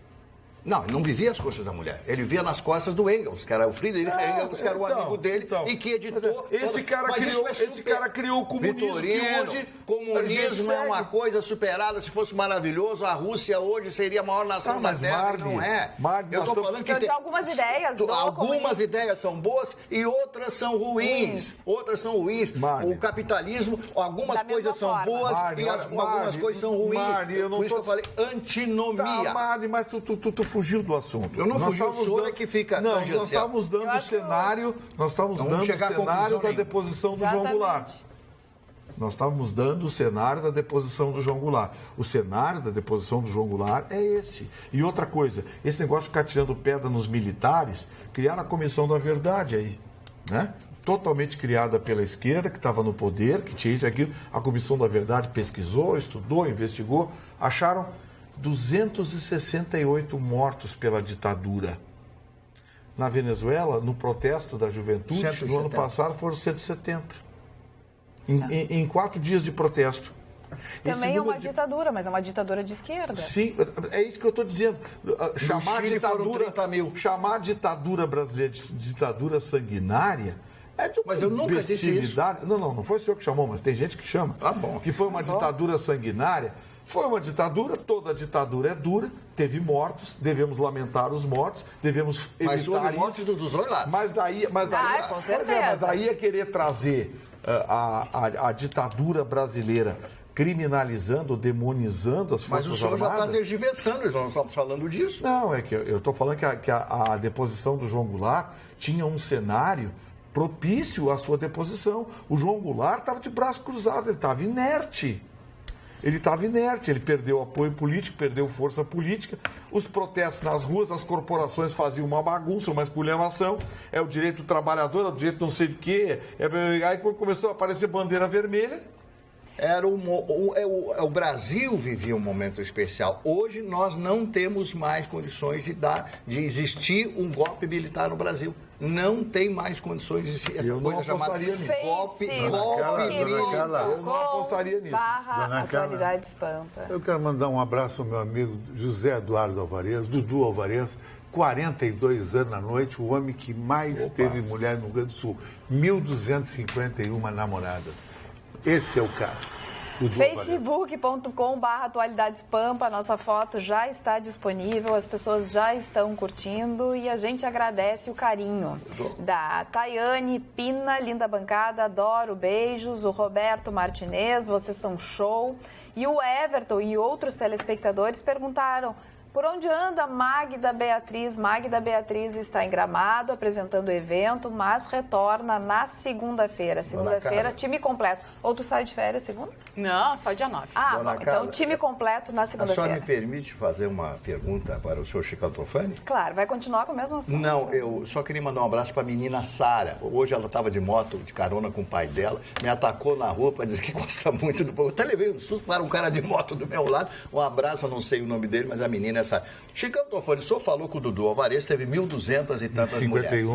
Não, ele não vivia às costas da mulher. Ele vivia nas costas do Engels, que era o Friedrich Engels, que era o amigo dele e que editou... Esse cara criou o comunismo. Vitorino, hoje comunismo é uma coisa superada. Se fosse maravilhoso, a Rússia hoje seria a maior nação da Terra. Não é. Eu estou falando que tem algumas ideias. Algumas ideias são boas e outras são ruins. Outras são ruins. O capitalismo, algumas coisas são boas e algumas coisas são ruins. Por isso que eu falei antinomia. Mas tu fugiu do assunto. Eu não fugi, o senhor é que fica Não, nós estávamos dando o cenário, da deposição do João Goulart. Nós estávamos dando o cenário da deposição do João Goulart. O cenário da deposição do João Goulart é esse. E outra coisa, esse negócio de ficar tirando pedra nos militares, criaram a Comissão da Verdade aí, né? Totalmente criada pela esquerda, que estava no poder, que tinha isso e aquilo. A Comissão da Verdade pesquisou, estudou, investigou, acharam 268 mortos pela ditadura. Na Venezuela, no protesto da juventude, 170. No ano passado foram 170. Em 4 dias de protesto. Também é uma ditadura, mas é uma ditadura de esquerda. Sim, é isso que eu estou dizendo. Chamar a ditadura brasileira de ditadura sanguinária é de uma Mas eu nunca disse isso. Não foi o senhor que chamou, mas tem gente que chama. Bom. Que foi uma ditadura sanguinária. Foi uma ditadura, toda ditadura é dura, teve mortos, devemos lamentar os mortos, devemos evitar mas houve mortes dos dois lados. Mas daí é querer trazer a ditadura brasileira criminalizando, demonizando as Forças Armadas. Mas o senhor já está tergiversando, nós não estamos falando disso. Não, é que eu estou falando que a deposição do João Goulart tinha um cenário propício à sua deposição. O João Goulart estava de braço cruzado, ele estava inerte. Ele perdeu apoio político, perdeu força política. Os protestos nas ruas, as corporações faziam uma bagunça, uma esculhambação. É o direito do trabalhador, é o direito não sei de quê. Aí quando começou a aparecer bandeira vermelha... O Brasil vivia um momento especial. Hoje nós não temos mais condições de existir um golpe militar no Brasil. Não tem mais condições de existir essa coisa chamada golpe militar. Eu não apostaria nisso. /Atualidades Pampa. Eu quero mandar um abraço ao meu amigo José Eduardo Alvarez, Dudu Alvarez, 42 anos à noite, o homem que mais teve mulher no Rio Grande do Sul. 1.251 namoradas. Esse é o cara. Facebook.com/atualidadespampa. Nossa foto já está disponível, as pessoas já estão curtindo e a gente agradece o carinho da Tayane Pina, linda bancada, adoro, beijos. O Roberto Martinez, vocês são show. E o Everton e outros telespectadores perguntaram: por onde anda Magda Beatriz? Magda Beatriz está em Gramado, apresentando o evento, mas retorna na segunda-feira. Segunda-feira, time completo. Ou tu sai de férias segunda? Não, só dia 9. Bom, então time completo na segunda-feira. A senhora me permite fazer uma pergunta para o senhor Chicão Tofani? Claro, vai continuar com o mesmo assunto. Não, eu só queria mandar um abraço para a menina Sara. Hoje ela estava de moto, de carona com o pai dela, me atacou na rua para dizer que gosta muito do povo. Eu até levei um susto para um cara de moto do meu lado. Um abraço, eu não sei o nome dele, mas a menina é essa. Chicão Tofani, o senhor falou que o Dudu Alvarez teve 1.200 e tantas 51. mulheres.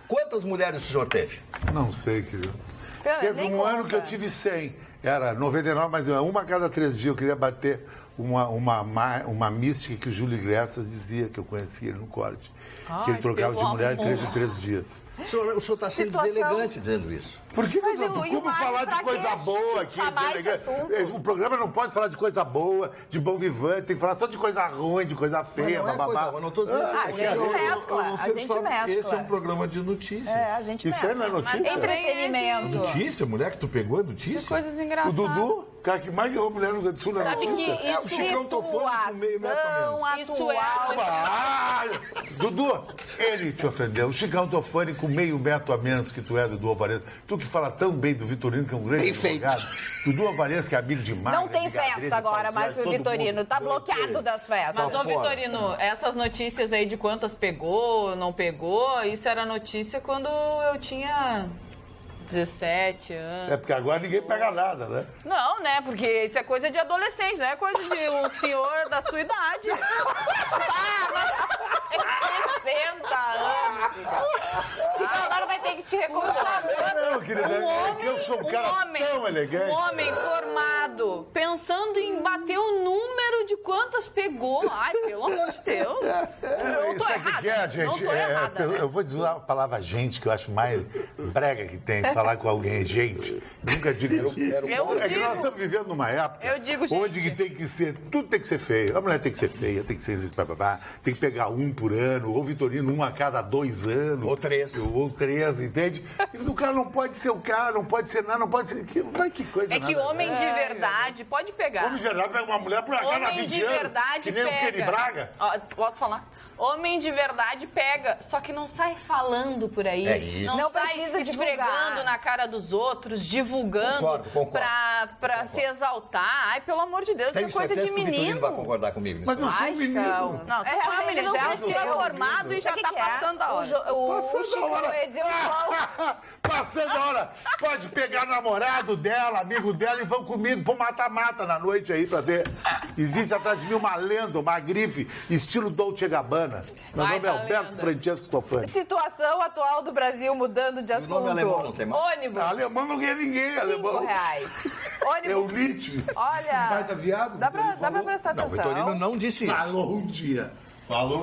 Quantas mulheres o senhor teve? Não sei, querido. Teve um ano que eu tive 100. Era 99, mas uma a cada 3 dias. Eu queria bater uma mística que o Júlio Iglesias dizia, que eu conhecia ele no corte. Que ele trocava de mulher em 3 dias. O senhor está sendo deselegante dizendo isso. Por que como falar de coisa boa aqui? O programa não pode falar de coisa boa, de bom vivante, tem que falar só de coisa ruim, de coisa feia, bababá. Eu não estou dizendo a gente mescla. Esse é um programa de notícias. A gente mescla. Isso não é notícia? Entretenimento. Notícia? Mulher que tu pegou é notícia? De coisas engraçadas. O Dudu, o cara que mais ganhou mulher no Rio Grande do Sul, não é notícia? Sabe que Isso é Dudu, ele te ofendeu. O Chicão Tofani com meio metro a menos que tu é, Dudu Alvarenga. Tu que fala tão bem do Vitorino, que é um grande advogado. Dudu Alvarenga, que é amigo de Magda. Não tem festa agora mais pro Vitorino. Tá bloqueado das festas. Mas, ô Vitorino, essas notícias aí de quantas pegou, não pegou, isso era notícia quando eu tinha 17 anos. É porque agora ninguém pega nada, né? Não, né? Porque isso é coisa de adolescente, não é coisa de um senhor da sua idade. Mas 60 anos. Chico, agora vai ter que te recompor. Não, querida, eu sou um cara tão elegante. Um homem formado, pensando em bater o número de quantas pegou. Ai, pelo amor de Deus. Eu não tô errada. Gente, não tô errada. Eu vou dizer a palavra gente, que eu acho mais brega que tem, falar com alguém, gente. Nunca digo isso. É que nós estamos vivendo numa época onde que tem que ser, tudo tem que ser feio. A mulher tem que ser feia, tem que ser tem que pegar um por ano, ou Vitorino, um a cada 2 anos. Ou 3. Ou 3, entende? E o cara não pode ser o cara, não pode ser nada, não pode ser... Que coisa é que homem de verdade pode pegar. Homem de verdade pega uma mulher por a cada 20 anos. Homem de verdade que nem pega. o Kenny Braga. Posso falar? Homem de verdade pega, só que não sai falando por aí. É isso. Não sai esfregando na cara dos outros, divulgando pra se exaltar. Ai, pelo amor de Deus, isso é coisa de menino. Vitorino vai concordar comigo nisso. Mas eu sou um menino. Não, tu é um menino, já é um senhor formado e já tá passando a hora. Passando a hora. Passando a hora. Pode pegar namorado dela, amigo dela, e vão comigo pro mata-mata na noite aí pra ver. Existe atrás de mim uma lenda, uma grife, estilo Dolce & Gabbana. Meu nome é Alberto Francesco Tofani. Situação atual do Brasil mudando de assunto. O nome alemão não tem mais. Ônibus. Alemão não ganha ninguém, alemão. R$5. Ônibus. É o Lite. Olha. Baita viado. Dá pra prestar Não, o atenção. Vitorino não disse isso. Falou um dia.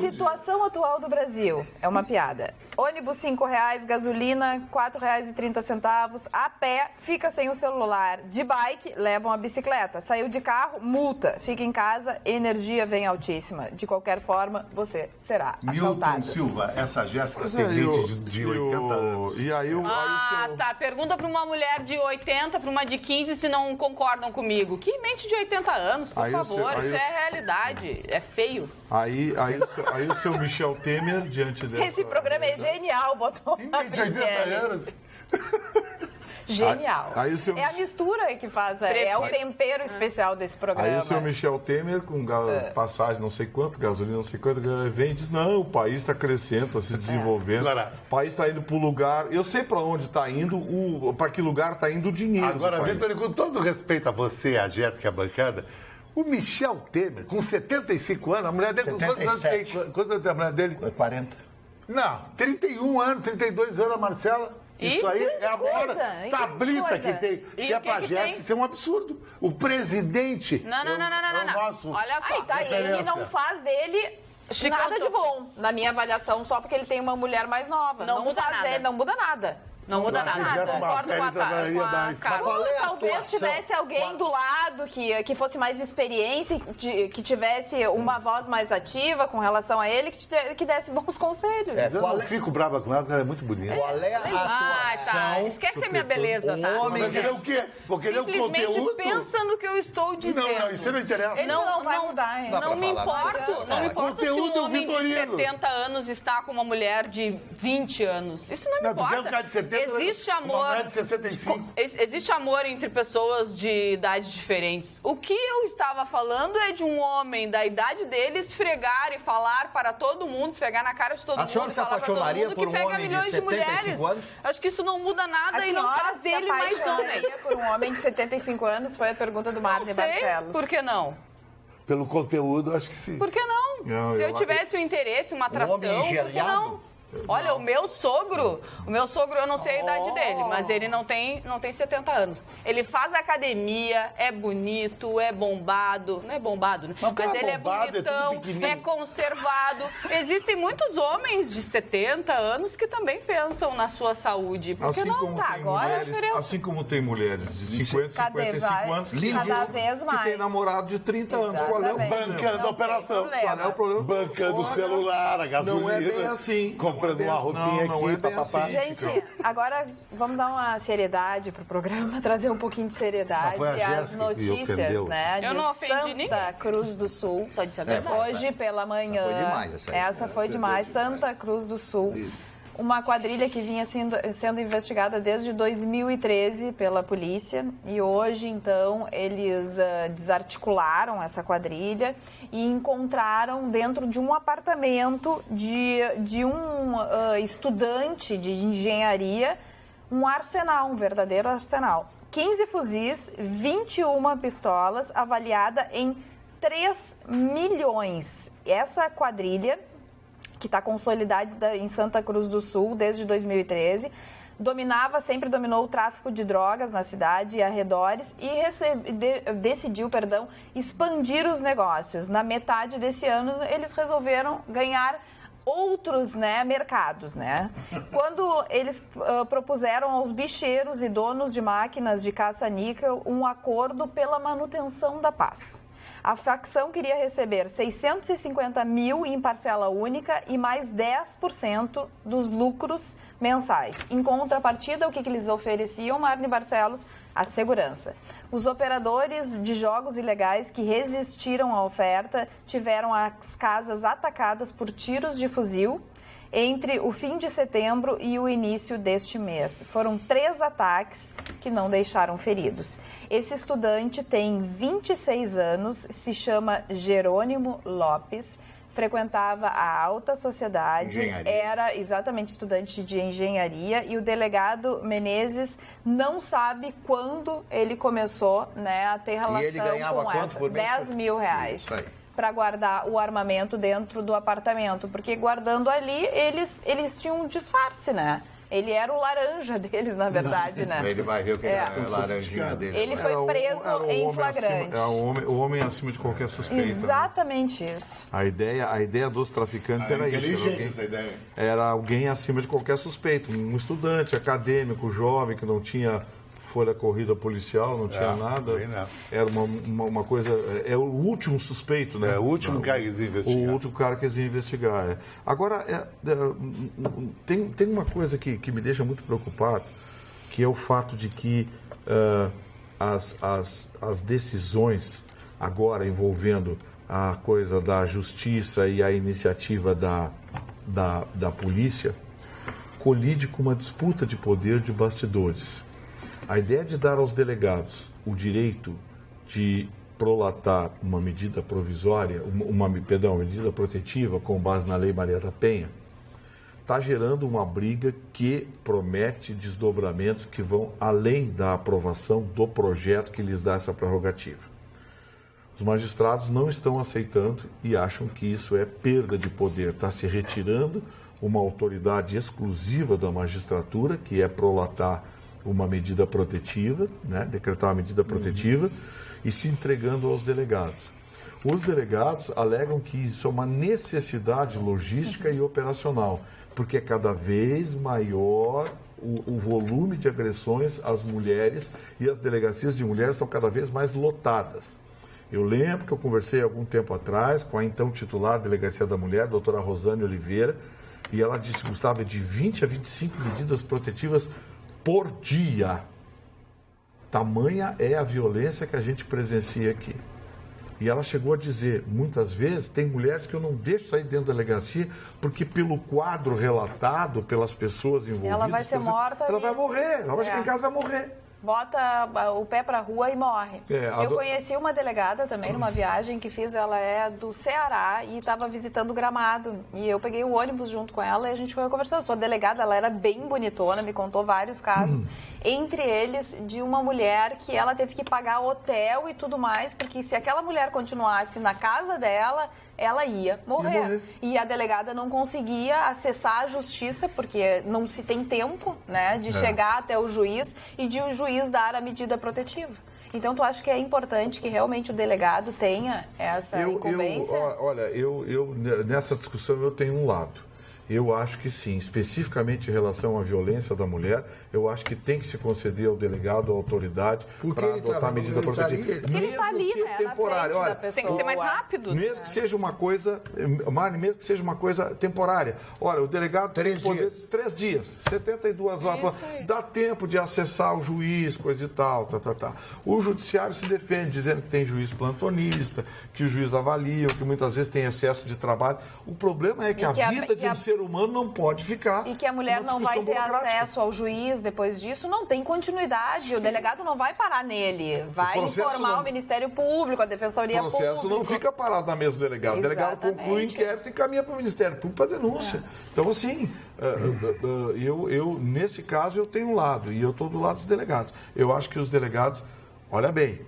Situação atual do Brasil. É uma piada. Ônibus R$5, gasolina R$4,30, a pé, fica sem o celular, de bike, levam a bicicleta, saiu de carro, multa, fica em casa, energia vem altíssima. De qualquer forma, você será assaltado. Milton Silva, essa Jéssica tem 20 de 80 anos. E aí tá. Pergunta pra uma mulher de 80, pra uma de 15, se não concordam comigo. Que mente de 80 anos, por favor. Isso é realidade. É feio. Aí o seu Michel Temer, diante dessa... Esse programa é genial, botou uma Genial. É a mistura que faz, é o tempero especial desse programa. Aí o seu Michel Temer, com passagem não sei quanto, gasolina não sei quanto, vem e diz, não, o país está crescendo, está se desenvolvendo, o país está indo para o lugar, eu sei para onde está indo, para que lugar está indo o dinheiro. Agora, Vitor, com todo respeito a você, a Jéssica, a bancada, o Michel Temer, com 75 anos, a mulher dele, quantos anos tem a mulher dele? 40. Não, 31 anos, 32 anos a Marcela. Isso aí é a maior tablita que tem. Se é pra Jéssica, isso é um absurdo. O presidente não. é o nosso... Olha só, ele não faz dele... nada de bom, na minha avaliação, só porque ele tem uma mulher mais nova. Não muda nada. Não muda nada. Não muda nada. Concordo com a Carla. Talvez tivesse alguém do lado que fosse mais experiência, que tivesse uma voz mais ativa com relação a ele, que desse bons conselhos. Eu não fico brava com ela, porque ela é muito bonita. Qual é a atuação... Esquece a minha beleza, tá? Vou querer o quê? Vou querer o conteúdo? Simplesmente pensa no que eu estou dizendo. Não, isso não interessa. Ele não vai mudar, hein? Não me importo. Não me importo se um homem de 70 anos está com uma mulher de 20 anos. Isso não me importa. Existe amor. Existe amor entre pessoas de idades diferentes. O que eu estava falando é de um homem da idade dele esfregar e falar para todo mundo, esfregar na cara de todo mundo. A senhora se apaixonaria por um homem de 75 anos? Acho que isso não muda nada e não faz dele mais homem. Por um homem de 75 anos foi a pergunta do Marne Barcelos. Por que não? Pelo conteúdo, acho que sim. Por que não? Se eu tivesse um interesse, uma atração, por que não? Olha, o meu sogro, eu não sei a idade dele, mas ele não tem 70 anos. Ele faz academia, é bonito, é bombado, não é bombado, né? Mas ele é bonitão, é conservado. Existem muitos homens de 70 anos que também pensam na sua saúde. Porque assim não como tá tem agora mulheres, assim como tem mulheres de 50, 55 anos cada vez mais. que tem namorado de 30 anos. Qual é o bancando a operação? Qual é o problema? Bancando o celular, a gasolina. Não é bem assim. Comprando uma roupinha aqui, papapá. Gente, agora vamos dar uma seriedade pro programa, trazer um pouquinho de seriedade Mas foi a às Jéssica que notícias, né? Eu não De ofendi Santa ninguém. Cruz do Sul. Só disse a verdade. Hoje pela manhã. Essa foi demais, essa aí. Essa foi demais. Santa Cruz do Sul. Uma quadrilha que vinha sendo investigada desde 2013 pela polícia e hoje, então, eles desarticularam essa quadrilha e encontraram dentro de um apartamento de um estudante de engenharia um arsenal, um verdadeiro arsenal. 15 fuzis, 21 pistolas, avaliada em 3 milhões. Essa quadrilha, que está consolidada em Santa Cruz do Sul desde 2013, sempre dominou o tráfico de drogas na cidade e arredores e decidiu expandir os negócios. Na metade desse ano, eles resolveram ganhar outros mercados. Quando eles propuseram aos bicheiros e donos de máquinas de caça-níquel um acordo pela manutenção da paz. A facção queria receber 650 mil em parcela única e mais 10% dos lucros mensais. Em contrapartida, o que eles ofereciam, Marne Barcelos? A segurança. Os operadores de jogos ilegais que resistiram à oferta tiveram as casas atacadas por tiros de fuzil entre o fim de setembro e o início deste mês. Foram 3 ataques que não deixaram feridos. Esse estudante tem 26 anos, se chama Jerônimo Lopes, frequentava a alta sociedade, era exatamente estudante de engenharia e o delegado Menezes não sabe quando ele começou a ter relação e ele ganhava com quanto por mês? 10 mil reais. Isso aí. Para guardar o armamento dentro do apartamento, porque guardando ali, eles tinham um disfarce, Ele era o laranja deles, na verdade, Ele vai ver o que é a laranjinha dele. Ele foi preso em flagrante. O homem acima de qualquer suspeita. Exatamente isso. A ideia dos traficantes era isso. Era alguém acima de qualquer suspeito. Um estudante, acadêmico, jovem, que não tinha folha corrida policial, não tinha nada. Era uma coisa... É o último suspeito, É o último cara que eles iam investigar. O último cara que eles iam investigar. Agora, tem uma coisa que me deixa muito preocupado, que é o fato de que as decisões agora envolvendo a coisa da justiça e a iniciativa da polícia colide com uma disputa de poder de bastidores. A ideia de dar aos delegados o direito de prolatar uma medida provisória, uma medida protetiva com base na Lei Maria da Penha, está gerando uma briga que promete desdobramentos que vão além da aprovação do projeto que lhes dá essa prerrogativa. Os magistrados não estão aceitando e acham que isso é perda de poder, está se retirando uma autoridade exclusiva da magistratura, que é prolatar uma medida protetiva, decretar uma medida protetiva, e se entregando aos delegados. Os delegados alegam que isso é uma necessidade logística e operacional, porque é cada vez maior o volume de agressões às mulheres e as delegacias de mulheres estão cada vez mais lotadas. Eu lembro que eu conversei algum tempo atrás com a então titular da Delegacia da Mulher, doutora Rosane Oliveira, e ela disse que gostava de 20 a 25 medidas protetivas por dia. Tamanha é a violência que a gente presencia aqui. E ela chegou a dizer, muitas vezes, tem mulheres que eu não deixo sair dentro da delegacia, porque pelo quadro relatado pelas pessoas envolvidas... Ela vai ser morta ela vai morrer, ela vai chegar em casa e vai morrer. bota o pé pra rua e morre. Eu conheci uma delegada também numa viagem que fiz, ela é do Ceará e estava visitando Gramado. E eu peguei o ônibus junto com ela e a gente foi conversando. Eu sou delegada, ela era bem bonitona, me contou vários casos. Entre eles, de uma mulher que ela teve que pagar hotel e tudo mais, porque se aquela mulher continuasse na casa dela, ela ia morrer. E a delegada não conseguia acessar a justiça, porque não se tem tempo, né, de chegar até o juiz e de o juiz dar a medida protetiva. Então, tu acha que é importante que realmente o delegado tenha essa incumbência? Olha, nessa discussão eu tenho um lado. Eu acho que sim, especificamente em relação à violência da mulher, eu acho que tem que se conceder ao delegado a autoridade para adotar a medida protetiva. Porque ele está ali, né, temporário. Olha, tem que ser mais rápido. Mesmo que seja uma coisa, Mari, mesmo que seja uma coisa temporária. Olha, o delegado tem poder 3 dias, 72 horas. Dá tempo de acessar o juiz, coisa e tal, O judiciário se defende, dizendo que tem juiz plantonista, que o juiz avalia, que muitas vezes tem excesso de trabalho. O problema é que a vida de um ser humano não pode ficar. E que a mulher não vai ter acesso ao juiz depois disso, não tem continuidade. Sim. O delegado não vai parar nele. Vai informar o Ministério Público, a Defensoria Pública. O processo não fica parado na mesa do delegado. Exatamente. O delegado conclui o inquérito e caminha para o Ministério Público para denúncia. Então, assim, eu, nesse caso, eu tenho um lado. E eu estou do lado dos delegados. Eu acho que os delegados, olha bem,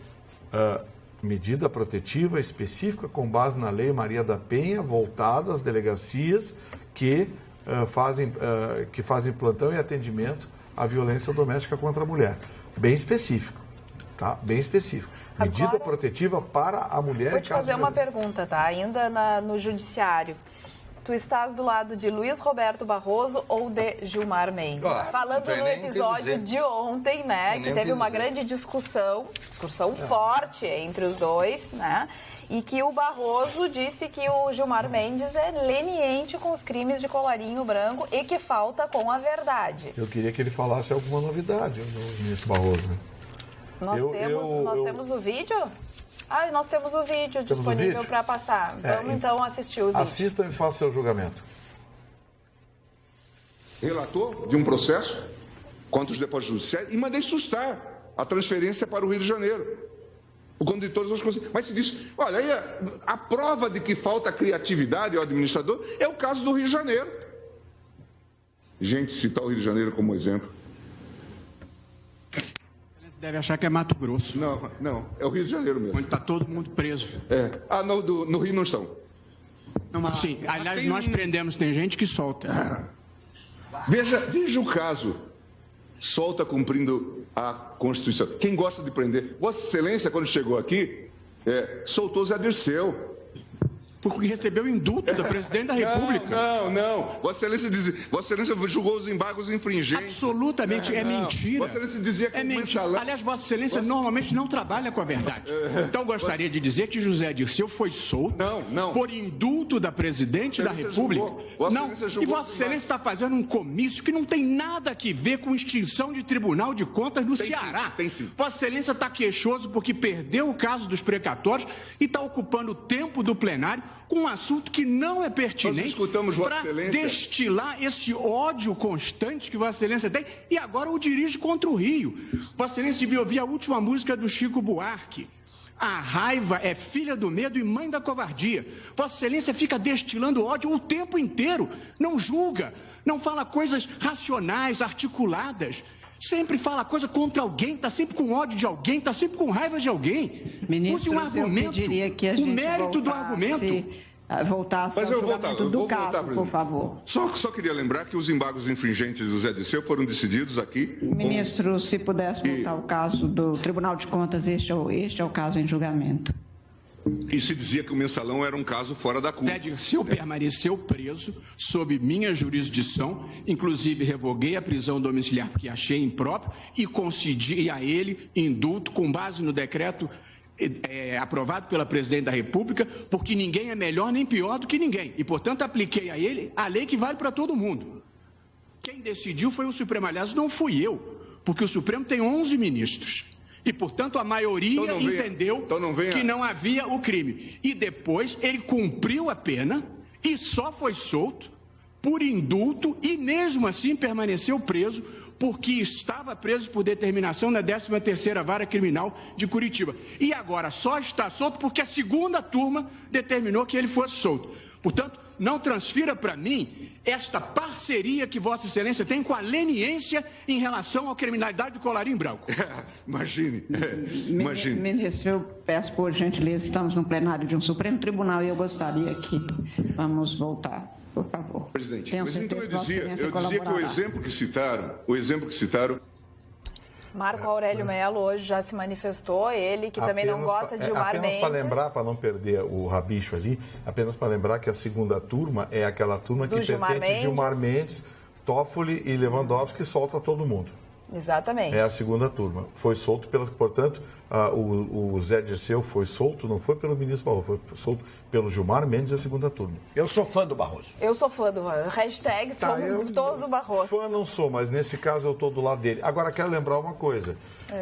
medida protetiva específica com base na Lei Maria da Penha, voltada às delegacias que fazem plantão e atendimento à violência doméstica contra a mulher. Bem específico, tá? Bem específico. Medida protetiva para a mulher. Vou te fazer uma pergunta, tá? Ainda no judiciário. Tu estás do lado de Luiz Roberto Barroso ou de Gilmar Mendes? Falando no episódio de ontem, né, que teve uma grande discussão forte entre os dois, né, e que o Barroso disse que o Gilmar Mendes é leniente com os crimes de colarinho branco e que falta com a verdade. Eu queria que ele falasse alguma novidade, o ministro Barroso, né? Nós temos o vídeo? Nós temos o vídeo disponível para passar. Vamos então assistir o vídeo. Assista e faça seu julgamento. Relator de um processo contra os depósitos judiciais e mandei sustar a transferência para o Rio de Janeiro. Por conta de todas as coisas. Mas se diz, olha, aí a prova de que falta criatividade ao administrador é o caso do Rio de Janeiro. Gente, citar o Rio de Janeiro como exemplo. Deve achar que é Mato Grosso. Não, é o Rio de Janeiro mesmo. Onde está todo mundo preso. No Rio não estão. Não, mas sim, aliás, nós prendemos, tem gente que solta. Veja o caso. Solta cumprindo a Constituição. Quem gosta de prender? Vossa Excelência, quando chegou aqui, soltou Zé Dirceu. Porque recebeu indulto da presidente da República. Não. Vossa Excelência julgou os embargos infringentes. Absolutamente, é mentira. Vossa Excelência dizia que mentira. Aliás, Vossa Excelência normalmente não trabalha com a verdade. Então, gostaria de dizer que José Dirceu foi solto por indulto da presidente da República. E Vossa Excelência está fazendo um comício que não tem nada a ver com extinção de Tribunal de Contas no Ceará. Tem sim. Vossa Excelência está queixoso porque perdeu o caso dos precatórios e está ocupando o tempo do plenário com um assunto que não é pertinente para destilar esse ódio constante que Vossa Excelência tem e agora o dirige contra o Rio. Vossa Excelência devia ouvir a última música do Chico Buarque. A raiva é filha do medo e mãe da covardia. Vossa Excelência fica destilando ódio o tempo inteiro. Não julga, não fala coisas racionais, articuladas. Sempre fala coisa contra alguém, está sempre com ódio de alguém, está sempre com raiva de alguém. Ministro, use um argumento, o mérito do argumento. Voltasse ao julgamento do caso, por favor. Só queria lembrar que os embargos infringentes do Zé Dirceu foram decididos aqui. Ministro, se pudesse voltar ao caso do Tribunal de Contas, este é o caso em julgamento. E se dizia que o mensalão era um caso fora da curva. Zé Dirceu permaneceu preso sob minha jurisdição, inclusive revoguei a prisão domiciliar porque achei impróprio e concedi a ele indulto com base no decreto aprovado pela Presidente da República, porque ninguém é melhor nem pior do que ninguém. E, portanto, apliquei a ele a lei que vale para todo mundo. Quem decidiu foi o Supremo. Aliás, não fui eu, porque o Supremo tem 11 ministros. E, portanto, a maioria entendeu que não havia o crime. E depois ele cumpriu a pena e só foi solto por indulto e, mesmo assim, permaneceu preso porque estava preso por determinação na 13ª Vara Criminal de Curitiba. E agora só está solto porque a segunda turma determinou que ele fosse solto. Portanto, não transfira para mim esta parceria que Vossa Excelência tem com a leniência em relação à criminalidade do colarinho branco. Imagine. Ministro, eu peço por gentileza, estamos no plenário de um Supremo Tribunal e eu gostaria que vamos voltar, por favor. Presidente, mas então eu dizia que o exemplo que citaram... Marco Aurélio Mello hoje já se manifestou, ele que também não gosta de Gilmar Mendes. Apenas para lembrar, para não perder o rabicho ali, apenas para lembrar que a segunda turma é aquela turma que pertence a Gilmar Mendes, Toffoli e Lewandowski, que solta todo mundo. Exatamente. É a segunda turma. Foi solto portanto, o Zé Dirceu foi solto, não foi pelo ministro Barroso, foi solto pelo Gilmar Mendes e a segunda turma. Eu sou fã do Barroso. Eu sou fã do Barroso. Hashtag somos todos o Barroso. Fã não sou, mas nesse caso eu estou do lado dele. Agora, quero lembrar uma coisa.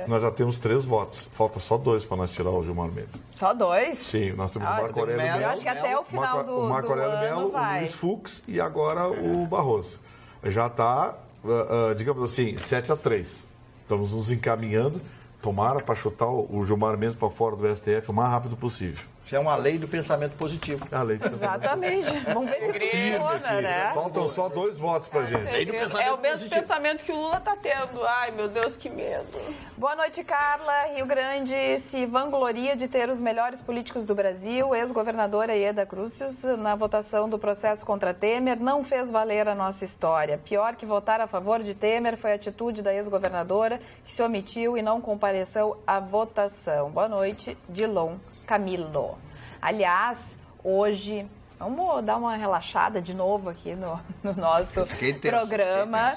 Nós já temos 3 votos. Falta só 2 para nós tirar o Gilmar Mendes. Só 2? Sim, nós temos o Marco Aurélio Mello. Eu acho que até o final do Marco Aurélio Mello, o Luiz Fux e agora o Barroso. Já está, digamos assim, 7-3. Estamos nos encaminhando, tomara para chutar o Gilmar Mendes para fora do STF o mais rápido possível. Isso é uma lei do pensamento positivo. É a lei do Exatamente. Vamos ver se funciona, né? Faltam só 2 votos para gente. É o mesmo pensamento que o Lula está tendo. Ai, meu Deus, que medo. Boa noite, Carla. Rio Grande se vangloria de ter os melhores políticos do Brasil. Ex-governadora Ieda Crucius, na votação do processo contra Temer, não fez valer a nossa história. Pior que votar a favor de Temer foi a atitude da ex-governadora, que se omitiu e não compareceu à votação. Boa noite, Dilon Camilo. Aliás, hoje, vamos dar uma relaxada de novo aqui no nosso programa.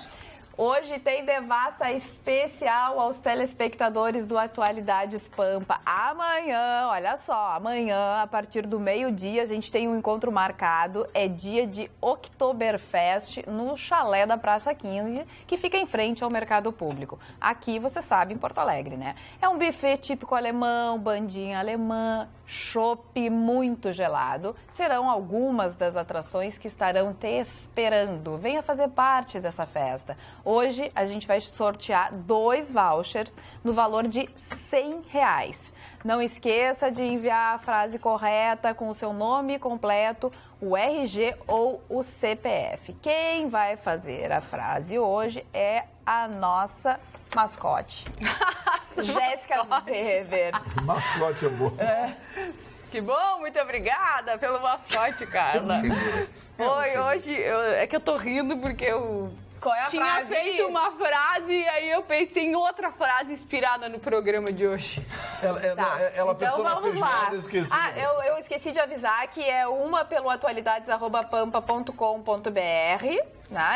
Hoje tem devassa especial aos telespectadores do Atualidades Pampa. Amanhã, olha só, amanhã, a partir do meio-dia, a gente tem um encontro marcado. É dia de Oktoberfest no chalé da Praça 15, que fica em frente ao Mercado Público. Aqui, você sabe, em Porto Alegre, né? É um buffet típico alemão, bandinha alemã, chopp muito gelado. Serão algumas das atrações que estarão te esperando. Venha fazer parte dessa festa. Hoje a gente vai sortear 2 vouchers no valor de R$100. Não esqueça de enviar a frase correta com o seu nome completo, o RG ou o CPF. Quem vai fazer a frase hoje é a nossa mascote. Jéssica Weber. Mascote é bom. Que bom, muito obrigada pelo mascote, Carla. Oi, hoje é que eu tô rindo porque eu tinha feito uma frase e aí eu pensei em outra frase inspirada no programa de hoje. Ela então vamos lá. Eu esqueci de avisar que é uma pelo atualidades@pampa.com.br.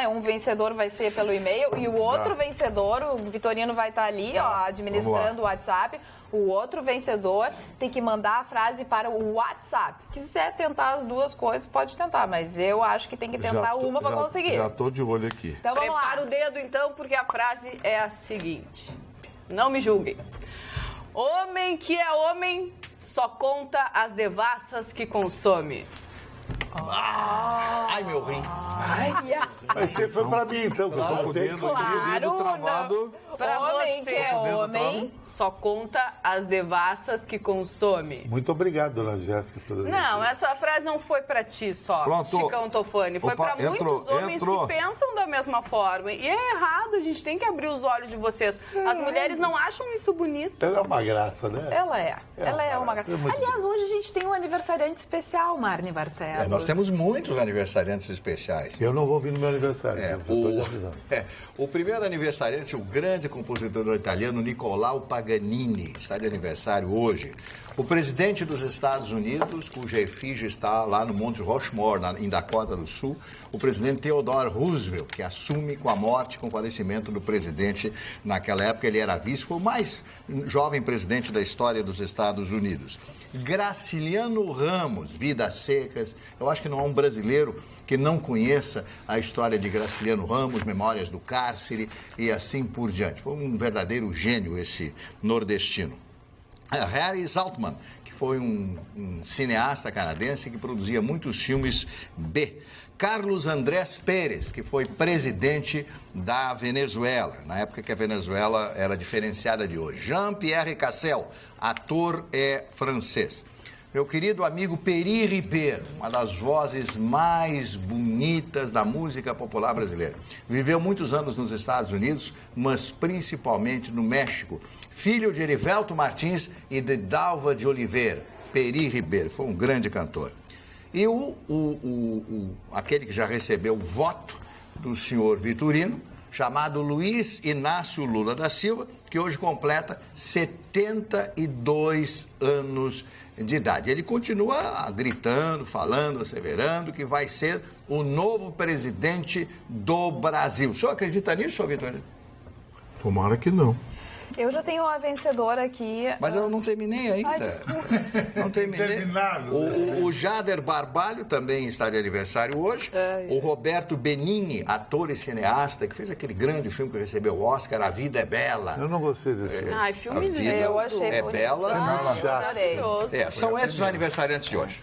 Um vencedor vai ser pelo e-mail e o outro vencedor, o Vitorino vai estar ali, administrando o WhatsApp. O outro vencedor tem que mandar a frase para o WhatsApp. Se quiser tentar as 2 coisas, pode tentar, mas eu acho que tem que tentar uma para conseguir. Já estou de olho aqui. Então vamos lá. Prepara o dedo então, porque a frase é a seguinte. Não me julguem. Homem que é homem só conta as devassas que consome. Ai, meu rim. Mas você foi pra mim, então. Claro, o dedo travado. Pra homem que é homem, só conta as devassas que consome. Muito obrigado, dona Jéssica. Não, essa frase não foi pra ti só, Pronto. Chicão Tofani. Foi pra muitos homens que pensam da mesma forma. E é errado, a gente tem que abrir os olhos de vocês. As mulheres não acham isso bonito. Ela é uma graça, né? Ela é uma graça. Aliás, hoje a gente tem um aniversariante especial, Marne Barcelos. Nós temos muitos aniversariantes especiais. Eu não vou vir no meu aniversário. O primeiro aniversariante, o grande compositor italiano Nicolau Paganini, está de aniversário hoje. O presidente dos Estados Unidos, cuja efígie está lá no Monte Rushmore, em Dakota do Sul, o presidente Theodore Roosevelt, que assume com a morte, com o falecimento do presidente naquela época. Ele era vice, foi o mais jovem presidente da história dos Estados Unidos. Graciliano Ramos, Vidas Secas. Eu acho que não há um brasileiro que não conheça a história de Graciliano Ramos, Memórias do Cárcere e assim por diante. Foi um verdadeiro gênio esse nordestino. Harry Saltman, que foi um cineasta canadense que produzia muitos filmes B. Carlos Andrés Pérez, que foi presidente da Venezuela, na época que a Venezuela era diferenciada de hoje. Jean-Pierre Cassel, ator francês. Meu querido amigo Peri Ribeiro, uma das vozes mais bonitas da música popular brasileira. Viveu muitos anos nos Estados Unidos, mas principalmente no México. Filho de Erivelto Martins e de Dalva de Oliveira. Peri Ribeiro, foi um grande cantor. E aquele que já recebeu o voto do senhor Vitorino, chamado Luiz Inácio Lula da Silva, que hoje completa 72 anos de idade. Ele continua gritando, falando, asseverando que vai ser o novo presidente do Brasil. O senhor acredita nisso, senhor Vitorino? Tomara que não. Eu já tenho a vencedora aqui. Mas eu não terminei ainda. Não terminei. O Jader Barbalho também está de aniversário hoje. O Roberto Benigni, ator e cineasta, que fez aquele grande filme que recebeu o Oscar, A Vida é Bela. Eu não gostei desse filme. Ai, filme lindo. Eu achei é bela. Adorei. São esses os aniversariantes de hoje.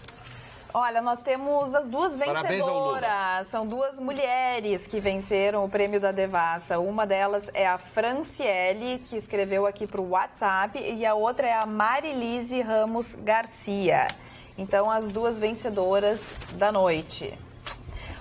Olha, nós temos as duas vencedoras. São duas mulheres que venceram o prêmio da Devassa. Uma delas é a Franciele, que escreveu aqui para o WhatsApp, e a outra é a Marilise Ramos Garcia. Então, as duas vencedoras da noite.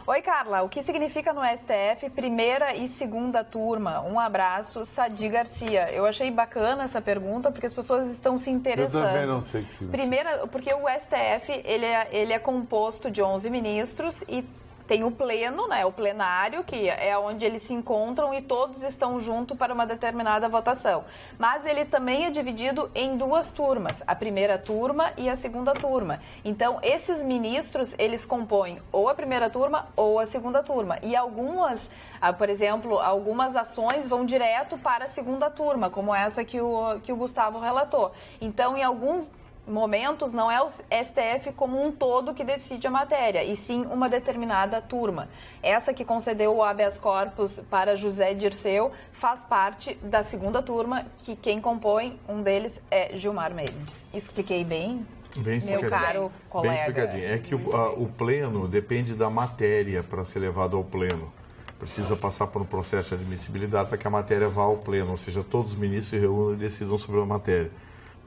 Oi, Carla. O que significa no STF primeira e segunda turma? Um abraço, Sadi Garcia. Eu achei bacana essa pergunta porque as pessoas estão se interessando. Eu também não sei o que significa. Primeira, porque o STF ele é composto de 11 ministros e tem o pleno, né, o plenário, que é onde eles se encontram e todos estão juntos para uma determinada votação. Mas ele também é dividido em duas turmas, a primeira turma e a segunda turma. Então, esses ministros, eles compõem ou a primeira turma ou a segunda turma. E algumas, por exemplo, algumas ações vão direto para a segunda turma, como essa que o Gustavo relatou. Então, em alguns momentos, não é o STF como um todo que decide a matéria, e sim uma determinada turma. Essa que concedeu o habeas corpus para José Dirceu faz parte da segunda turma, que quem compõe, um deles é Gilmar Mendes. Expliquei bem? Bem meu caro colega. Bem explicadinho. É que o pleno depende da matéria para ser levado ao pleno. Precisa passar por um processo de admissibilidade para que a matéria vá ao pleno, ou seja, todos os ministros se reúnem e decidam sobre a matéria.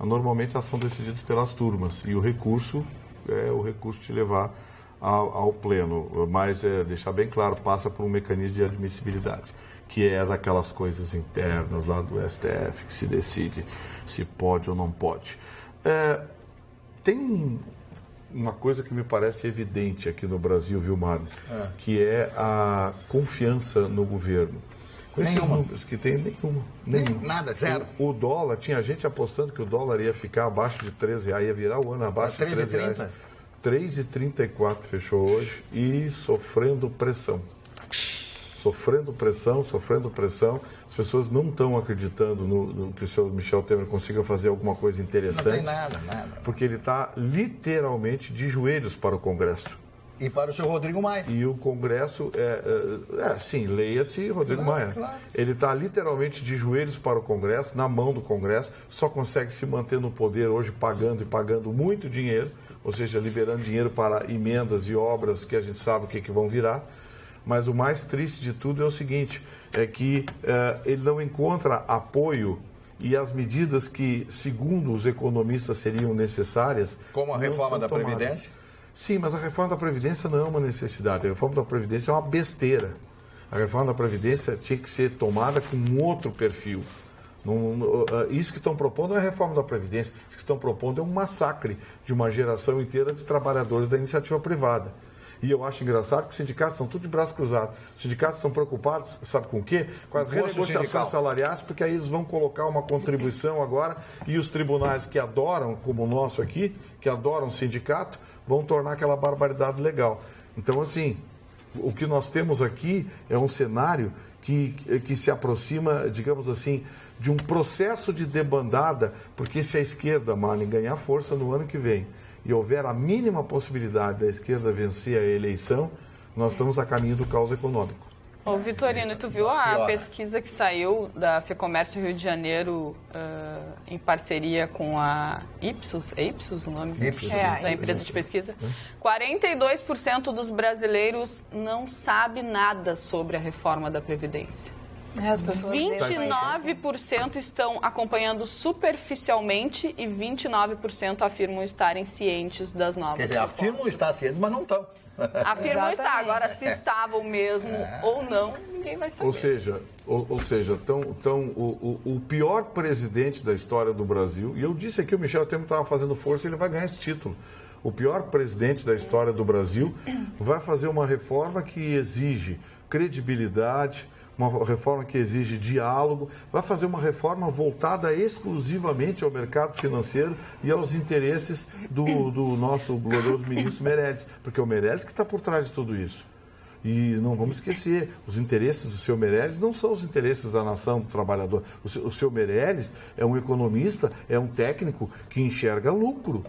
Normalmente são decididos pelas turmas e o recurso é o recurso de levar ao pleno, mas deixar bem claro, passa por um mecanismo de admissibilidade, que é daquelas coisas internas lá do STF, que se decide se pode ou não pode. Tem uma coisa que me parece evidente aqui no Brasil, viu, Mário? Que é a confiança no governo. Com esses números que tem, nenhuma. Nada, zero. O dólar, tinha gente apostando que o dólar ia ficar abaixo de R$13, ia virar o ano abaixo de R$13. 3,34 fechou hoje e sofrendo pressão. Sofrendo pressão. As pessoas não estão acreditando no que o senhor Michel Temer consiga fazer alguma coisa interessante. Não tem nada. Porque ele está literalmente de joelhos para o Congresso. E para o senhor Rodrigo Maia. E o Congresso, sim, leia-se Rodrigo Maia. Claro. Ele está literalmente de joelhos para o Congresso, na mão do Congresso, só consegue se manter no poder hoje pagando muito dinheiro, ou seja, liberando dinheiro para emendas e obras que a gente sabe o que vão virar. Mas o mais triste de tudo é o seguinte, é que ele não encontra apoio e as medidas que, segundo os economistas, seriam necessárias... Como a reforma da Previdência? Sim, mas a reforma da Previdência não é uma necessidade. A reforma da Previdência é uma besteira. A reforma da Previdência tinha que ser tomada com um outro perfil. Isso que estão propondo não é a reforma da Previdência. Isso que estão propondo é um massacre de uma geração inteira de trabalhadores da iniciativa privada. E eu acho engraçado que os sindicatos estão tudo de braço cruzado. Os sindicatos estão preocupados, sabe com o quê? Com as renegociações salariais, porque aí eles vão colocar uma contribuição agora e os tribunais que adoram, como o nosso aqui, que adoram o sindicato, vão tornar aquela barbaridade legal. Então, assim, o que nós temos aqui é um cenário que se aproxima, digamos assim, de um processo de debandada, porque se a esquerda, Marlin, ganhar força no ano que vem e houver a mínima possibilidade da esquerda vencer a eleição, nós estamos a caminho do caos econômico. Ô, Vitorino, tu viu a pesquisa que saiu da FEComércio Rio de Janeiro em parceria com a Ipsos? É Ipsos o nome? Ipsos. Da empresa de pesquisa. 42% dos brasileiros não sabe nada sobre a reforma da Previdência. As pessoas 29% estão acompanhando superficialmente e 29% afirmam estarem cientes das novas Quer dizer, afirmam estar cientes, mas não estão. Afirmam estar. Agora, se estavam mesmo ou não, ninguém vai saber. Ou seja, o pior presidente da história do Brasil, e eu disse aqui, o Michel Temer estava fazendo força, ele vai ganhar esse título. O pior presidente da história do Brasil vai fazer uma reforma que exige credibilidade, uma reforma que exige diálogo, vai fazer uma reforma voltada exclusivamente ao mercado financeiro e aos interesses do nosso glorioso ministro Meirelles, porque é o Meirelles que está por trás de tudo isso. E não vamos esquecer, os interesses do seu Meirelles não são os interesses da nação, do trabalhador. O seu Meirelles é um economista, é um técnico que enxerga lucro.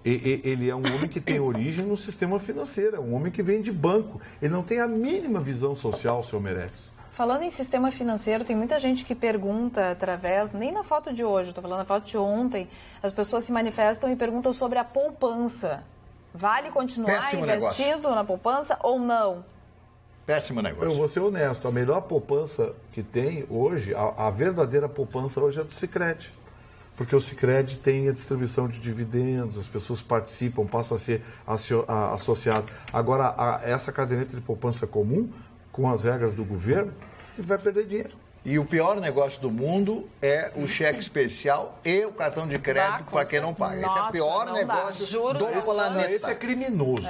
Ele é um homem que tem origem no sistema financeiro, é um homem que vem de banco. Ele não tem a mínima visão social, o seu Meirelles. Falando em sistema financeiro, tem muita gente que pergunta através, nem na foto de hoje, estou falando na foto de ontem, as pessoas se manifestam e perguntam sobre a poupança. Vale continuar investindo na poupança ou não? Péssimo negócio. Eu vou ser honesto, a melhor poupança que tem hoje, a verdadeira poupança hoje é do Sicredi. Porque o Sicredi tem a distribuição de dividendos, as pessoas participam, passam a ser associados. Agora, essa caderneta de poupança comum, com as regras do governo, ele vai perder dinheiro. E o pior negócio do mundo é o cheque especial e o cartão de crédito para quem não paga. Esse é o pior negócio do planeta. Esse é criminoso.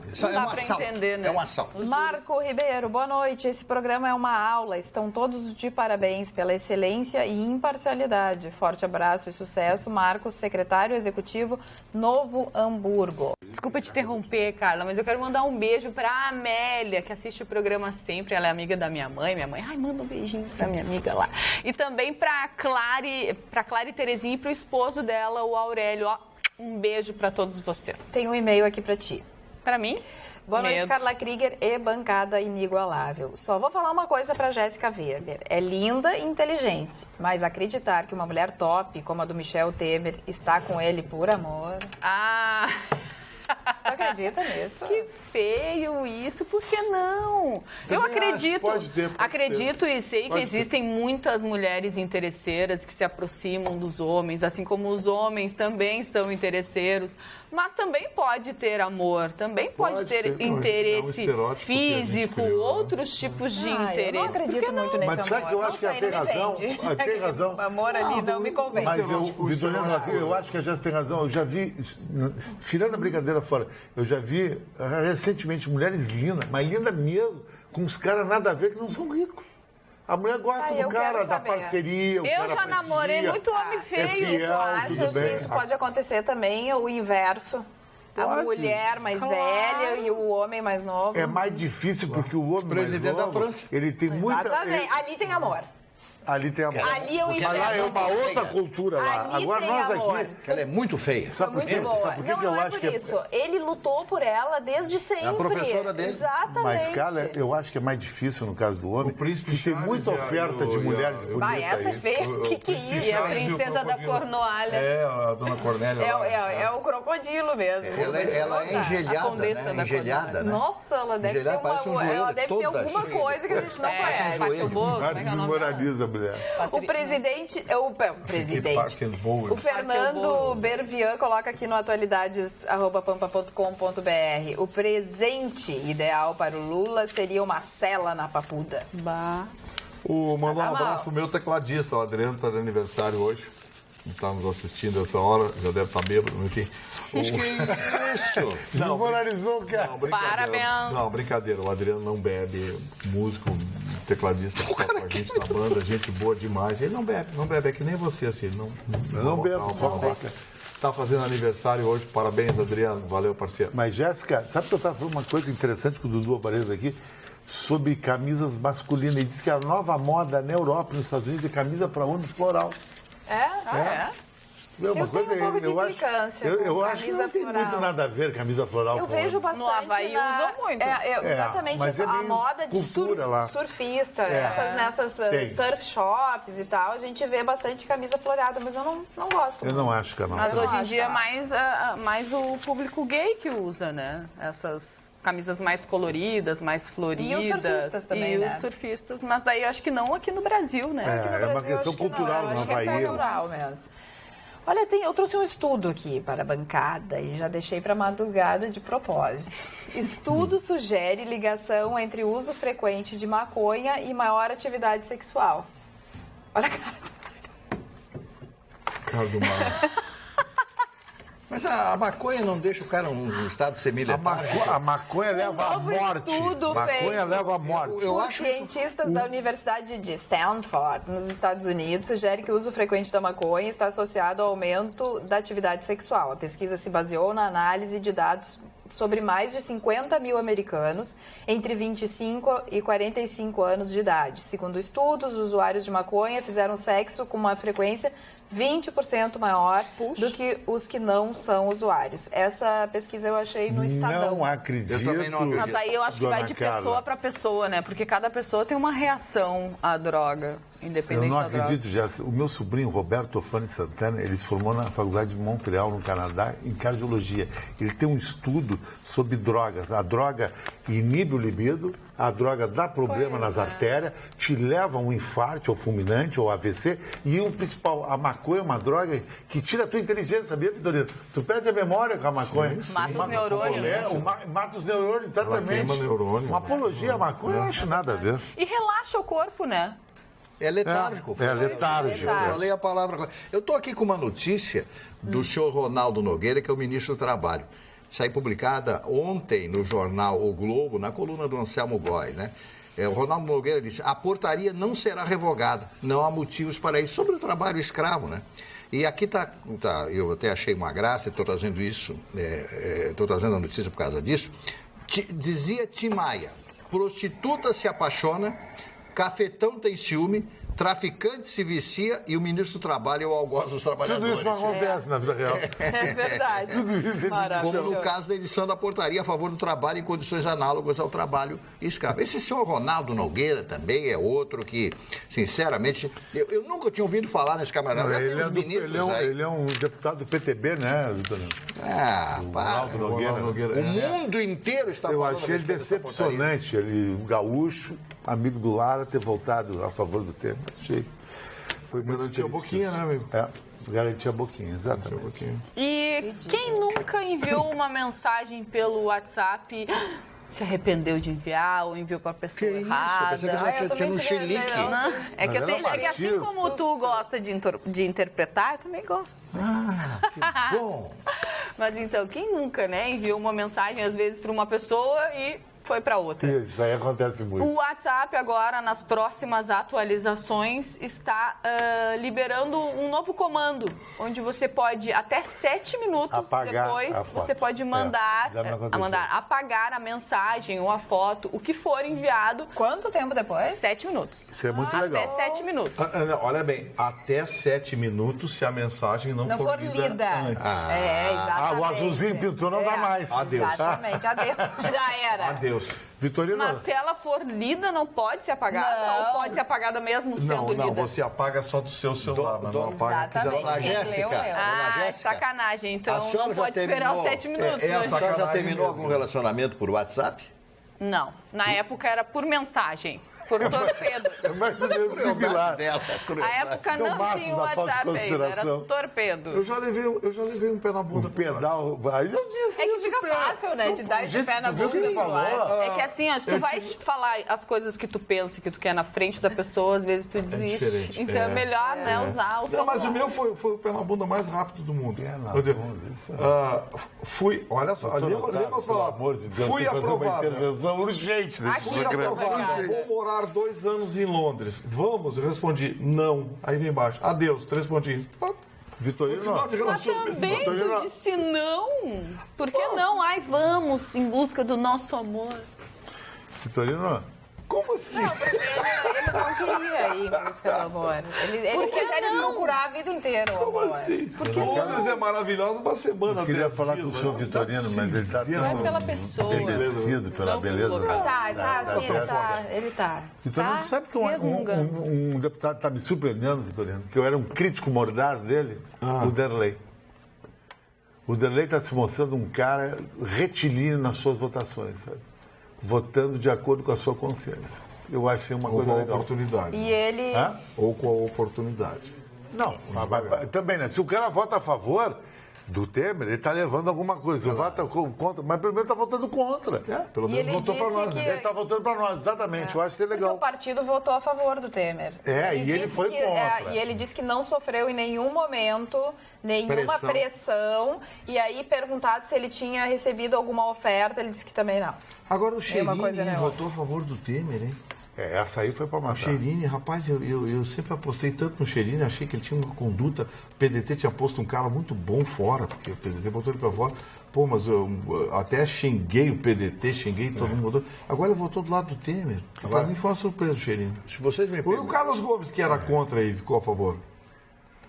Isso é um assalto. Entender, né? É um assalto. Marco Ribeiro, boa noite. Esse programa é uma aula. Estão todos de parabéns pela excelência e imparcialidade. Forte abraço e sucesso. Marcos, secretário executivo, Novo Hamburgo. Desculpa te interromper, Carla, mas eu quero mandar um beijo para a Amélia, que assiste o programa sempre. Ela é amiga da minha mãe. Ai, manda um beijinho para minha amiga lá. E também para Clara Terezinha e para o esposo dela, o Aurélio. Ó, um beijo para todos vocês. Tem um e-mail aqui para ti. Para mim? Boa noite, Carla Krieger e bancada inigualável. Só vou falar uma coisa para Jéssica Weber. É linda e inteligente, mas acreditar que uma mulher top como a do Michel Temer está com ele por amor... Tu acredita nisso? Que feio isso, por que não? Eu acredito e sei que existem muitas mulheres interesseiras que se aproximam dos homens, assim como os homens também são interesseiros. Mas também pode ter amor, também pode ter interesse físico, outros tipos de interesse. Eu não acredito muito nesse amor. Mas sabe que eu acho que ela tem razão? Tem razão. O amor ali não me convence. Mas Vitorino, eu acho que a Jéssica tem razão. Eu já vi, tirando a brincadeira fora, eu já vi recentemente mulheres lindas, mas lindas mesmo, com os caras nada a ver que não são ricos. A mulher gosta do cara, da parceria, Eu já namorei muito homem feio. Tu achas que isso pode acontecer também, o inverso? A mulher mais velha e o homem mais novo? É mais difícil porque o homem presidente mais novo, da França. Ele tem muita... Exatamente. Ali tem amor. Ali tem amor. Ali eu enxergo. Mas lá é uma outra cultura lá. Ali agora tem nós amor. aqui... Ela é muito feia. Sabe por quê? Muito boa. Sabe por que não eu é acho por que isso. Ele lutou por ela desde sempre. É a professora dele. Exatamente. Mas, cara, eu acho que é mais difícil no caso do homem. O príncipe que tem Charles muita oferta de mulheres bonitas. Vai, essa é feia. O que é isso? E a princesa da Cornualha. É, a dona Cornélia. É o crocodilo mesmo. Ela é engelhada, né? Engelhada, né? Nossa, ela deve ter ela deve ter alguma coisa que a gente não conhece. Desmoraliza a mulher. O presidente... O Fernando Bervian coloca aqui no atualidades@pampa.com.br. O presente ideal para o Lula seria uma cela na papuda. Mandar um abraço pro meu tecladista, o Adriano, está de aniversário hoje. Está nos assistindo essa hora, já deve estar bêbado, enfim. Que isso? Não moralizou, cara. Não, Parabéns. Não, brincadeira. O Adriano não bebe, músico, tecladista, que tá com a gente na banda, gente boa demais. Ele não bebe, é que nem você, assim. Não bebe, Tá fazendo aniversário hoje, parabéns, Adriano. Valeu, parceiro. Mas, Jéssica, sabe que eu estava falando uma coisa interessante com o Dudu Aparelho aqui? Sobre camisas masculinas. Ele disse que a nova moda na Europa, nos Estados Unidos, é camisa para homem floral. É? Uma eu coisa, tenho um pouco de eu implicância eu com acho que camisa não tem floral. muito nada a ver camisa floral Eu com vejo ônibus. bastante No Havaí usam muito. Exatamente mas isso. é A bem moda de cultura lá. surfista, nessas Tem. surf shops e tal, a gente vê bastante camisa floreada, mas eu não gosto. Eu não acho que não. Mas Eu hoje em acho, dia é tá? mais o público gay que usa, né? Essas camisas mais coloridas, mais floridas. E os surfistas também, E né? os surfistas. Mas daí eu acho que não aqui no Brasil, né? Aqui no É uma Brasil, questão acho que não. cultural, Eu no acho que é Havaí. cultural mesmo. Olha, eu trouxe um estudo aqui para a bancada e já deixei para a madrugada de propósito. Estudo sugere ligação entre o uso frequente de maconha e maior atividade sexual. Olha a cara Cara do mar. Mas a maconha não deixa o cara num estado semi-letárgico? A maconha leva à novo morte. estudo Maconha feito. leva à morte. Eu Os acho isso- cientistas da Universidade de Stanford, nos Estados Unidos, sugerem que o uso frequente da maconha está associado ao aumento da atividade sexual. A pesquisa se baseou na análise de dados sobre mais de 50 mil americanos entre 25 e 45 anos de idade. Segundo estudos, os usuários de maconha fizeram sexo com uma frequência 20% maior do que os que não são usuários. Essa pesquisa eu achei no Estadão. Não acredito. Eu também não acredito. Mas aí eu acho que Dona vai de Carla. pessoa para pessoa, né? Porque cada pessoa tem uma reação à droga, Eu independente não da droga. acredito, Jéssica. O meu sobrinho, Roberto Tofani Santana, ele se formou na Faculdade de Montreal, no Canadá, em cardiologia. Ele tem um estudo sobre drogas. A droga inibe o libido, a droga dá problema nas artérias, te leva a um infarto, ou fulminante, ou AVC. E o principal, a maconha é uma droga que tira a tua inteligência, sabia, Vitorino? Tu perde a memória com a maconha. Mata os neurônios. Mata os neurônios, exatamente. queima neurônio. Uma apologia à maconha, eu não acho nada a ver. E relaxa o corpo, né? É letárgico. É letárgico. Eu falei a palavra agora. Eu estou aqui com uma notícia do senhor Ronaldo Nogueira, que é o ministro do Trabalho. Saiu publicada ontem no jornal O Globo, na coluna do Anselmo Góes, né? O Ronaldo Nogueira disse: a portaria não será revogada, não há motivos para isso, sobre o trabalho escravo, né? E aqui tá, eu até achei uma graça, estou trazendo isso, estou trazendo a notícia por causa disso. Dizia Tim Maia: prostituta se apaixona, cafetão tem ciúme, traficante se vicia e o ministro do Trabalho é o algoz dos trabalhadores. Tudo isso não acontece na vida real. É verdade. Tudo isso é Como no caso da edição da portaria a favor do trabalho em condições análogas ao trabalho escravo. Esse senhor Ronaldo Nogueira também é outro que, sinceramente, eu nunca tinha ouvido falar nesse camarada. Já tem uns ministros aí. Ele é um deputado do PTB, né, Vitorino? Ah, para. Ronaldo Nogueira. O mundo inteiro está Eu falando achei ele a respeito dessa portaria. decepcionante, ele, um gaúcho, amigo do Lara, ter voltado a favor do tema. Achei. Foi muito Garantia a triste boquinha, isso. né, amigo? É, garantia a boquinha, exatamente. Boquinha. E quem nunca enviou uma mensagem pelo WhatsApp, se arrependeu de enviar ou enviou para a pessoa Que isso? errada? Eu pensei que já tinha um chilique. Não, é que, Mas era é que assim batismo. como tu gosta de interpretar, eu também gosto. Ah, que bom. Mas então, quem nunca, né, enviou uma mensagem às vezes para uma pessoa e foi para outra? Isso aí acontece muito. O WhatsApp agora, nas próximas atualizações, está liberando um novo comando, onde você pode, até 7 minutos Apagar depois, a foto. você pode mandar, já me aconteceu. apagar a mensagem ou a foto, o que for enviado, Quanto tempo depois? 7 minutos. Isso é muito Até legal. 7 minutos. Não, olha bem, até 7 minutos se a mensagem não for lida antes. Exatamente. o azulzinho pintou, não dá mais. Adeus. Exatamente, adeus. Já era. Adeus. Vitorino, Mas se ela for lida, não pode ser apagada? Ou pode ser apagada mesmo sendo Não, lida? você apaga só do seu celular, mas não apaga que já Exatamente. Dona Jéssica, Leu. Dona Ah, Jéssica, sacanagem. Então a senhora não já pode esperar os terminou? 7 minutos. é né? a a senhora já sacanagem terminou mesmo. algum relacionamento por WhatsApp? Não, na época era por mensagem, por torpedo. é mais ou menos similar. Dela, A época Isso é o não máximo tinha da falta de WhatsApp ainda, era consideração. torpedo. Eu já levei um pé na bunda. O pedal. Aí eu disse É que isso, fica pé. fácil, né? De dar esse Gente, pé na tu viu o que bunda. ele falou? É que assim, ó, se tu vai falar as coisas que tu pensa, que tu quer na frente da pessoa, às vezes tu desiste. diferente. Então é melhor, né, usar o Não, celular. mas o meu foi o pé na bunda mais rápido do mundo. na Quer dizer, bunda, isso fui, olha só, Doutor lembra Otávio, as pelo palavras. amor de Deus, Fui tem que fazer uma aprovado. intervenção urgente nesse Fui programa. aprovado. Vou morar 2 anos em Londres. Vamos? Eu respondi, não. Aí vem embaixo, adeus, 3 pontinhos. Vitorino, Final de Mas relacionamento. também Vitorino- tu disse não. Por que não? Ai, vamos em busca do nosso amor. Vitorino, Como assim? Ele Ele não queria ir em busca do amor. Ele quer procurar a vida inteira o amor. Como assim? Porque Londres é maravilhosa uma semana. Eu queria falar com o senhor Vitorino, mas ele está Não é pela pessoa. envelhecido pela beleza. Ele tá. Vitorino, sabe que um deputado está me surpreendendo, Vitorino, que eu era um crítico mordaz dele, o Derlei. O Derlei está se mostrando um cara retilíneo nas suas votações, sabe? Votando de acordo com a sua consciência. Eu achei uma coisa legal. Oportunidade. E ele... Ou com a oportunidade. Não, também, né? Se o cara vota a favor do Temer, ele está levando alguma coisa. Se vota contra, mas primeiro está votando contra. Pelo menos votou para nós. Ele está votando para nós, exatamente. Eu acho que é legal. Porque o partido votou a favor do Temer. E ele foi contra. E ele disse que não sofreu em nenhum momento nenhuma pressão. E aí, perguntado se ele tinha recebido alguma oferta, ele disse que também não. Agora o Cheirinho votou a favor do Temer, hein? Essa aí foi para matar. O Cheirinho, rapaz, eu sempre apostei tanto no Cheirinho, achei que ele tinha uma conduta. O PDT tinha posto um cara muito bom fora, porque o PDT botou ele para fora. Pô, mas eu até xinguei o PDT, xinguei todo mundo. Agora ele votou do lado do Temer. Agora me foi uma surpresa o Cheirinho. Se vocês me o Carlos Gomes, que era contra e ficou a favor.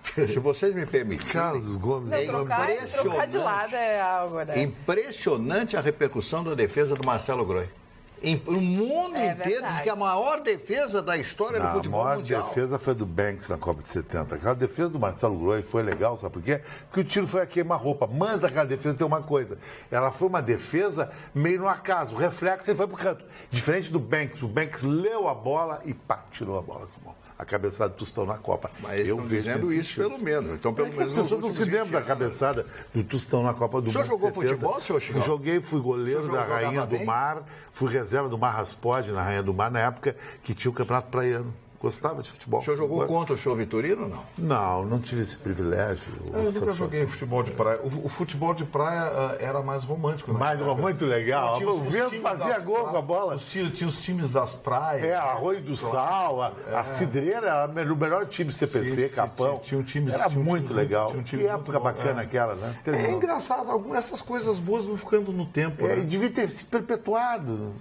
Se vocês me permitirem, Carlos Gomes, trocar de lado é algo, né? Impressionante a repercussão da defesa do Marcelo Groy. O mundo inteiro diz que é a maior defesa da história do futebol mundial. A maior defesa foi do Banks na Copa de 70. Aquela defesa do Marcelo Groy foi legal, sabe por quê? Porque o tiro foi a queima-roupa. Mas aquela defesa tem uma coisa. Ela foi uma defesa meio no acaso. O reflexo e foi pro canto. Diferente do Banks. O Banks leu a bola e pá, tirou a bola com a mão. A cabeçada do Tostão na Copa. Mas eles estão dizendo isso pelo menos. Então, pelo menos as pessoas não se lembram da cabeçada do Tostão na Copa do Mundo. O senhor jogou futebol, senhor Chico? Eu joguei, fui goleiro da Rainha do Mar, fui reserva do Mar Raspod na Rainha do Mar, na época que tinha o Campeonato Praiano. Gostava de futebol. O senhor jogou contra o senhor Vitorino ou não? Não tive esse privilégio. Eu nunca joguei futebol de praia. O futebol de praia era mais romântico. Muito legal. O vento fazia gol com a bola. Tinha os times das praias. Arroio do Sal, a Cidreira era o melhor time CPC, Capão. Tinha um time. Era muito legal. Que época bacana aquela, né? É engraçado, essas coisas boas vão ficando no tempo. E devia ter se perpetuado.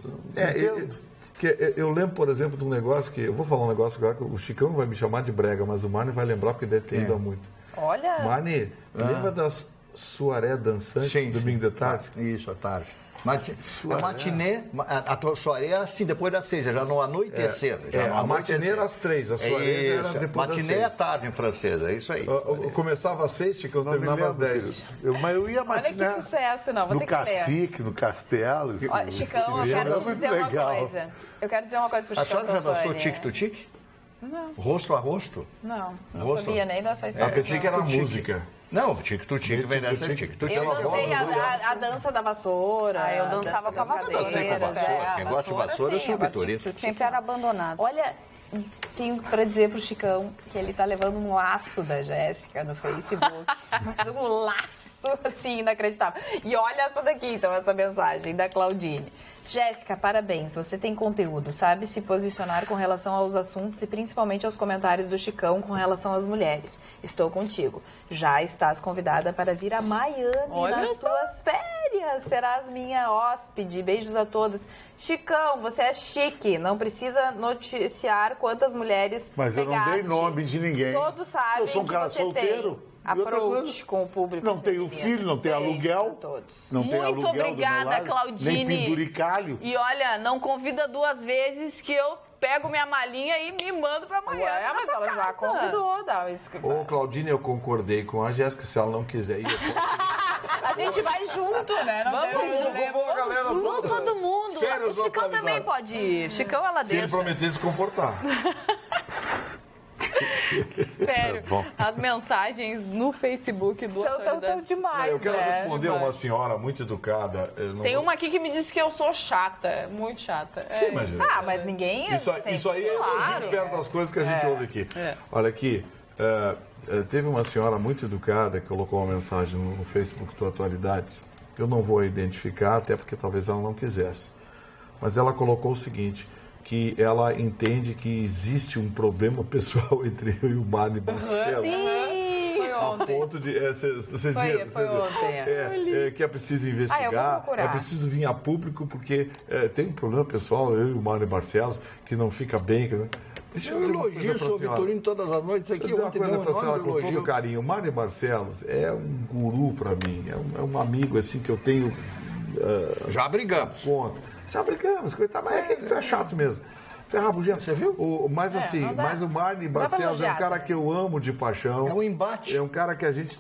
Eu lembro, por exemplo, de um negócio que... Eu vou falar um negócio agora que o Chicão vai me chamar de brega, mas o Marne vai lembrar porque deve ter ido há muito. Olha... Marne, lembra das soirée dançante, domingo de tarde? Isso, à tarde. A matinê, a tua soirée era assim, depois das 6, já no anoitecer. A matinê era às 3, a soirée era depois das 6. Matinê é tarde em francês, é isso aí. Começava às 6, Chicão, terminava às 10. Mas eu ia matiné. Olha que sucesso, não, vou ter que ler. No Cacique, no Castelo. Olha, Chicão, eu quero te dizer uma coisa. Eu quero dizer uma coisa pro Chicão. A senhora já dançou tique-to-tique? Não. Rosto a rosto? Não sabia nem dessa história. Eu pensei que era música. Não, tique-to-tique vem dessa tique-to-tique. Eu dancei a dança da vassoura. Eu dançava com a vassoura. Quem gosta de vassoura, eu sou o Vitorino. Sempre era abandonado. Olha, tenho para dizer pro Chicão que ele tá levando um laço da Jéssica no Facebook. Mas um laço, assim, inacreditável. E olha essa daqui, então, essa mensagem da Claudine. Jéssica, parabéns. Você tem conteúdo, sabe se posicionar com relação aos assuntos e principalmente aos comentários do Chicão com relação às mulheres. Estou contigo. Já estás convidada para vir a Miami nas tuas férias. Serás minha hóspede. Beijos a todos. Chicão, você é chique. Não precisa noticiar quantas mulheres Mas pegaste. Eu não dei nome de ninguém. Todos sabem eu sou um cara que você solteiro. tem approach com o público. Não tenho filho, não tenho aluguel. Não tenho Muito aluguel obrigada, Claudine. Nem penduricalho. E olha, não convida 2 vezes que eu pego minha malinha e me mando pra Miami. Mas ela já convidou, dá isso. Ô, Claudine, eu concordei com a Jéssica, se ela não quiser ir. A gente vai junto, né? Vamos todo mundo. O Chicão também pode ir. Chicão, ela deixa. Se ele prometer se comportar. Sério, as mensagens no Facebook do são tão demais. Eu quero responder a uma senhora muito educada. Tem uma aqui que me disse que eu sou chata, muito chata. Sim, imagina. Mas ninguém... Isso aí é elogio perto das coisas que a gente ouve aqui. Olha aqui, teve uma senhora muito educada que colocou uma mensagem no Facebook do Atualidades. Eu não vou identificar, até porque talvez ela não quisesse. Mas ela colocou o seguinte... que ela entende que existe um problema pessoal entre eu e o Marne Barcelos. Sim, foi ontem. A ponto de... Vocês viram? Foi ontem. Que é preciso investigar, é preciso vir a público, porque tem um problema pessoal, eu e o Marne Barcelos, que não fica bem. Eu elogio o senhor Vitorino todas as noites aqui. Ontem uma coisa para a senhora, com todo carinho. O Mário Barcelos é um guru para mim, é um amigo assim que eu tenho... Já brigamos. Já brigamos, coitado, mas é que tu é chato mesmo. Tu é rabugento, você viu? Mas o Mário Barcelos é um cara que eu amo de paixão. É um embate. É um cara que a gente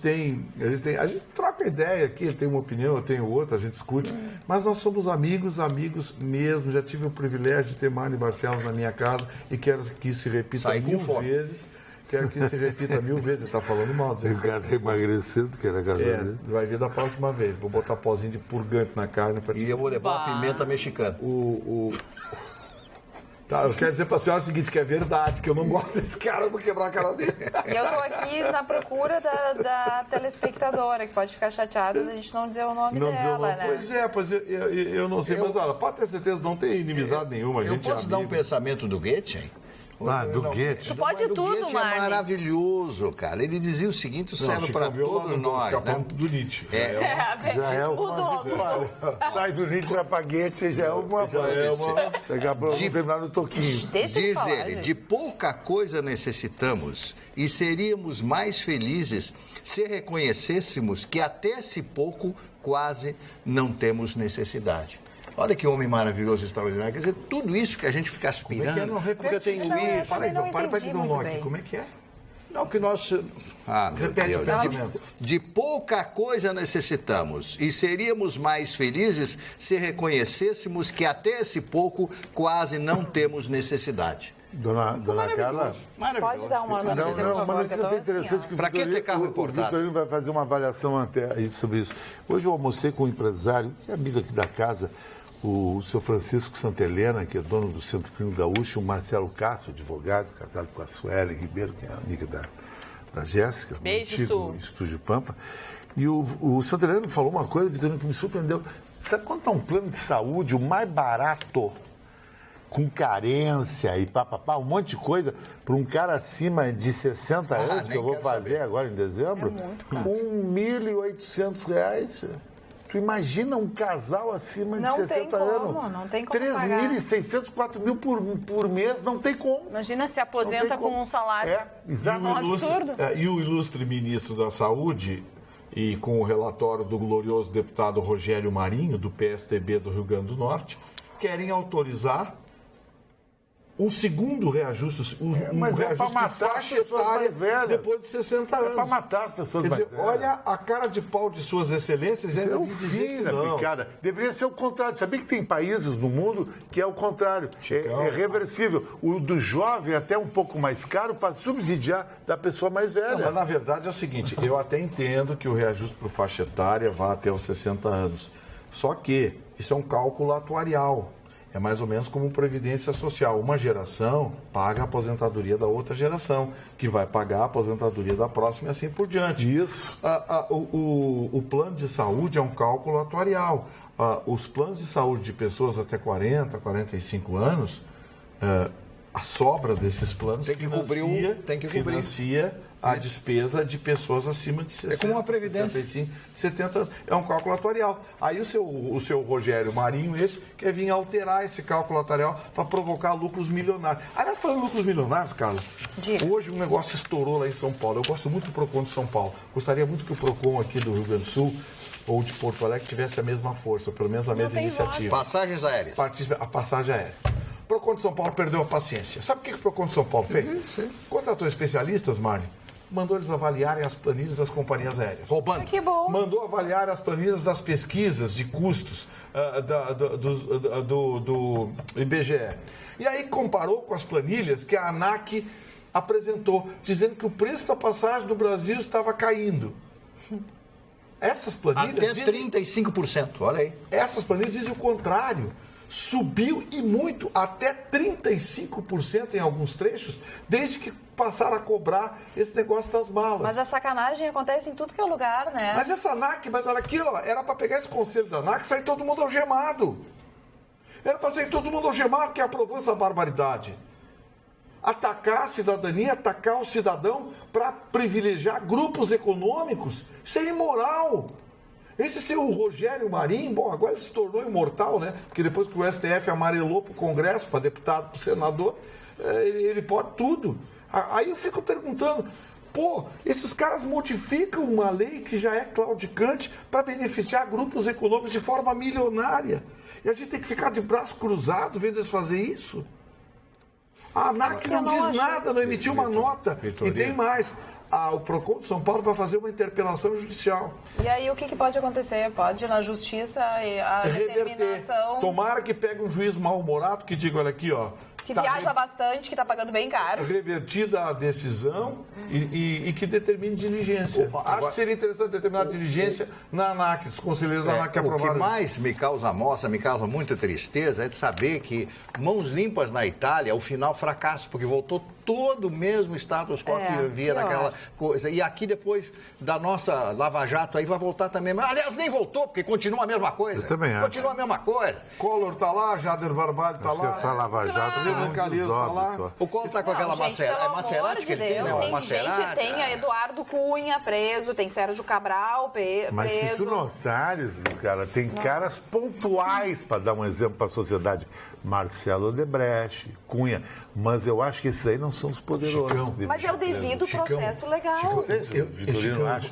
troca ideia aqui, ele tem uma opinião, eu tenho outra, a gente discute. Mas nós somos amigos mesmo. Já tive o privilégio de ter Mário Barcelos na minha casa e quero que isso se repita mil vezes. Quero que isso se repita 1000 vezes. Ele está falando mal. Esse cara está emagrecendo, que era casado dele. Vai vir da próxima vez. Vou botar pozinho de purgante na carne. E eu vou levar a pimenta mexicana. Tá, eu quero dizer para a senhora o seguinte, que é verdade, que eu não gosto desse cara, eu vou quebrar a cara dele. E eu estou aqui na procura da telespectadora, que pode ficar chateada da gente não dizer o nome dela, né? Pois eu não sei, mas olha, pode ter certeza, não tem inimizade nenhuma, a gente Eu posso dar um pensamento do Goethe, hein? Do Goethe. Tu pode tudo, Marne. É maravilhoso, cara. Ele dizia o seguinte, isso serve para todos nós, né? Do Nietzsche. Já é uma sai do Nietzsche, vai para Goethe, já é uma... Daqui a pouco vamos terminar no toquinho. Diz ele, de pouca coisa necessitamos e seríamos mais felizes se reconhecêssemos que até esse pouco quase não temos necessidade. Olha que homem maravilhoso, extraordinário. Quer dizer, tudo isso que a gente fica aspirando... Como é que é? Porque eu tenho isso... Para de dar um nó aqui. Como é que é? Não, que nós... meu Deus. De pouca coisa necessitamos e seríamos mais felizes se reconhecêssemos que até esse pouco quase não temos necessidade. Dona Carla... Pode dar uma notícia, por favor, uma notícia até interessante que para que ter carro importado? O Vitorino vai fazer uma avaliação sobre isso. Hoje eu almocei com um empresário, que é amigo aqui da casa, o seu Francisco Santelena, que é dono do Centro Clínico Gaúcho, o Marcelo Castro, advogado, casado com a Suelen Ribeiro, que é amiga da Jéssica, Beijo, Estúdio Pampa. E o Santelena falou uma coisa, Vitorino, que me surpreendeu. Sabe quanto é um plano de saúde, o mais barato, com carência e papapá, um monte de coisa, para um cara acima de 60 anos, que eu vou fazer agora em dezembro? R$1.800. Tu imagina um casal acima de 60 anos? Não tem como 3.600, 4.000 por mês, não tem como. Imagina se aposenta com um salário. Exatamente. Absurdo. E o ilustre ministro da Saúde, e com o relatório do glorioso deputado Rogério Marinho, do PSDB do Rio Grande do Norte, querem autorizar um segundo reajuste, reajuste de faixa etária depois de 60 anos. É para matar as pessoas mais velhas. Olha a cara de pau de suas excelências. É o fim da picada. Deveria ser o contrário. Sabia que tem países no mundo que é o contrário. É reversível. O do jovem é até um pouco mais caro para subsidiar da pessoa mais velha. Não, mas na verdade é o seguinte, eu até entendo que o reajuste por faixa etária vá até os 60 anos. Só que isso é um cálculo atuarial. É mais ou menos como Previdência Social. Uma geração paga a aposentadoria da outra geração, que vai pagar a aposentadoria da próxima e assim por diante. Isso. O plano de saúde é um cálculo atuarial. Os planos de saúde de pessoas até 40, 45 anos, a sobra desses planos financia a despesa de pessoas acima de 60, como uma previdência. 65, 70 anos. É um cálculo atuarial. Aí o seu Rogério Marinho, quer vir alterar esse cálculo atuarial para provocar lucros milionários. Aliás, falando em lucros milionários, Carla, hoje um negócio estourou lá em São Paulo. Eu gosto muito do PROCON de São Paulo. Gostaria muito que o PROCON aqui do Rio Grande do Sul ou de Porto Alegre tivesse a mesma força, ou pelo menos a mesma iniciativa. Passagens aéreas. A passagem aérea. O PROCON de São Paulo perdeu a paciência. Sabe o que o PROCON de São Paulo fez? Contratou especialistas, Marne, mandou eles avaliarem as planilhas das companhias aéreas. Roubando. Que bom. Mandou avaliar as planilhas das pesquisas de custos do IBGE. E aí comparou com as planilhas que a ANAC apresentou, dizendo que o preço da passagem do Brasil estava caindo. Essas planilhas... Até 35%, olha aí. Essas planilhas dizem o contrário. Subiu e muito, até 35% em alguns trechos, desde que passaram a cobrar esse negócio das malas. Mas a sacanagem acontece em tudo que é lugar, né? Mas essa ANAC, olha aqui, era para pegar esse conselho da ANAC e sair todo mundo algemado. Era para sair todo mundo algemado que aprovou essa barbaridade. Atacar a cidadania, atacar o cidadão para privilegiar grupos econômicos, isso é imoral. Esse seu Rogério Marinho, bom, agora ele se tornou imortal, né? Porque depois que o STF amarelou para o Congresso, para deputado, para o senador, ele pode tudo. Aí eu fico perguntando, pô, esses caras modificam uma lei que já é claudicante para beneficiar grupos econômicos de forma milionária. E a gente tem que ficar de braço cruzado vendo eles fazer isso? A ANAC não diz nada, não emitiu uma nota. E tem mais. O PROCON de São Paulo vai fazer uma interpelação judicial. E aí o que pode acontecer? Pode ir na justiça e a determinação... Tomara que pegue um juiz mal-humorado que diga, olha aqui, ó... Que viaja bastante, que está pagando bem caro. Revertida a decisão e que determine diligência. Acho que seria interessante determinar diligência na ANAC, os conselheiros da ANAC aprovaram. O que mais me causa muita tristeza é de saber que mãos limpas na Itália, ao final, fracasso, porque voltou todo o mesmo status quo que havia naquela coisa. E aqui, depois da nossa Lava Jato, aí vai voltar também. Mas, aliás, nem voltou, porque continua a mesma coisa. Eu também acho. Continua a mesma coisa. Collor está lá, Jader Barbalho está lá. Essa Lava Jato... O Collor está com aquela Maserati que ele tem, né? Tem Eduardo Cunha preso, tem Sérgio Cabral preso. Mas se tu notares, cara, tem caras pontuais para dar um exemplo para a sociedade. Marcelo Odebrecht, Cunha, mas eu acho que esses aí não são os poderosos. Chicão, mas é o devido processo legal.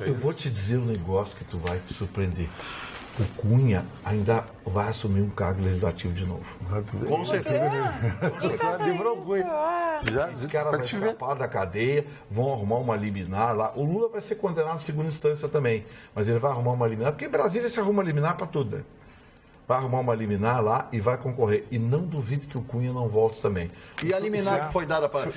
Eu vou te dizer um negócio que tu vai te surpreender. O Cunha ainda vai assumir um cargo legislativo de novo. Com certeza. Livrou o Cunha. Esse cara vai escapar da cadeia, vão arrumar uma liminar lá. O Lula vai ser condenado em segunda instância também, mas ele vai arrumar uma liminar, porque em Brasília se arruma liminar para tudo, né? Vai arrumar uma liminar lá e vai concorrer. E não duvido que o Cunha não volte também. E a liminar que foi dada para não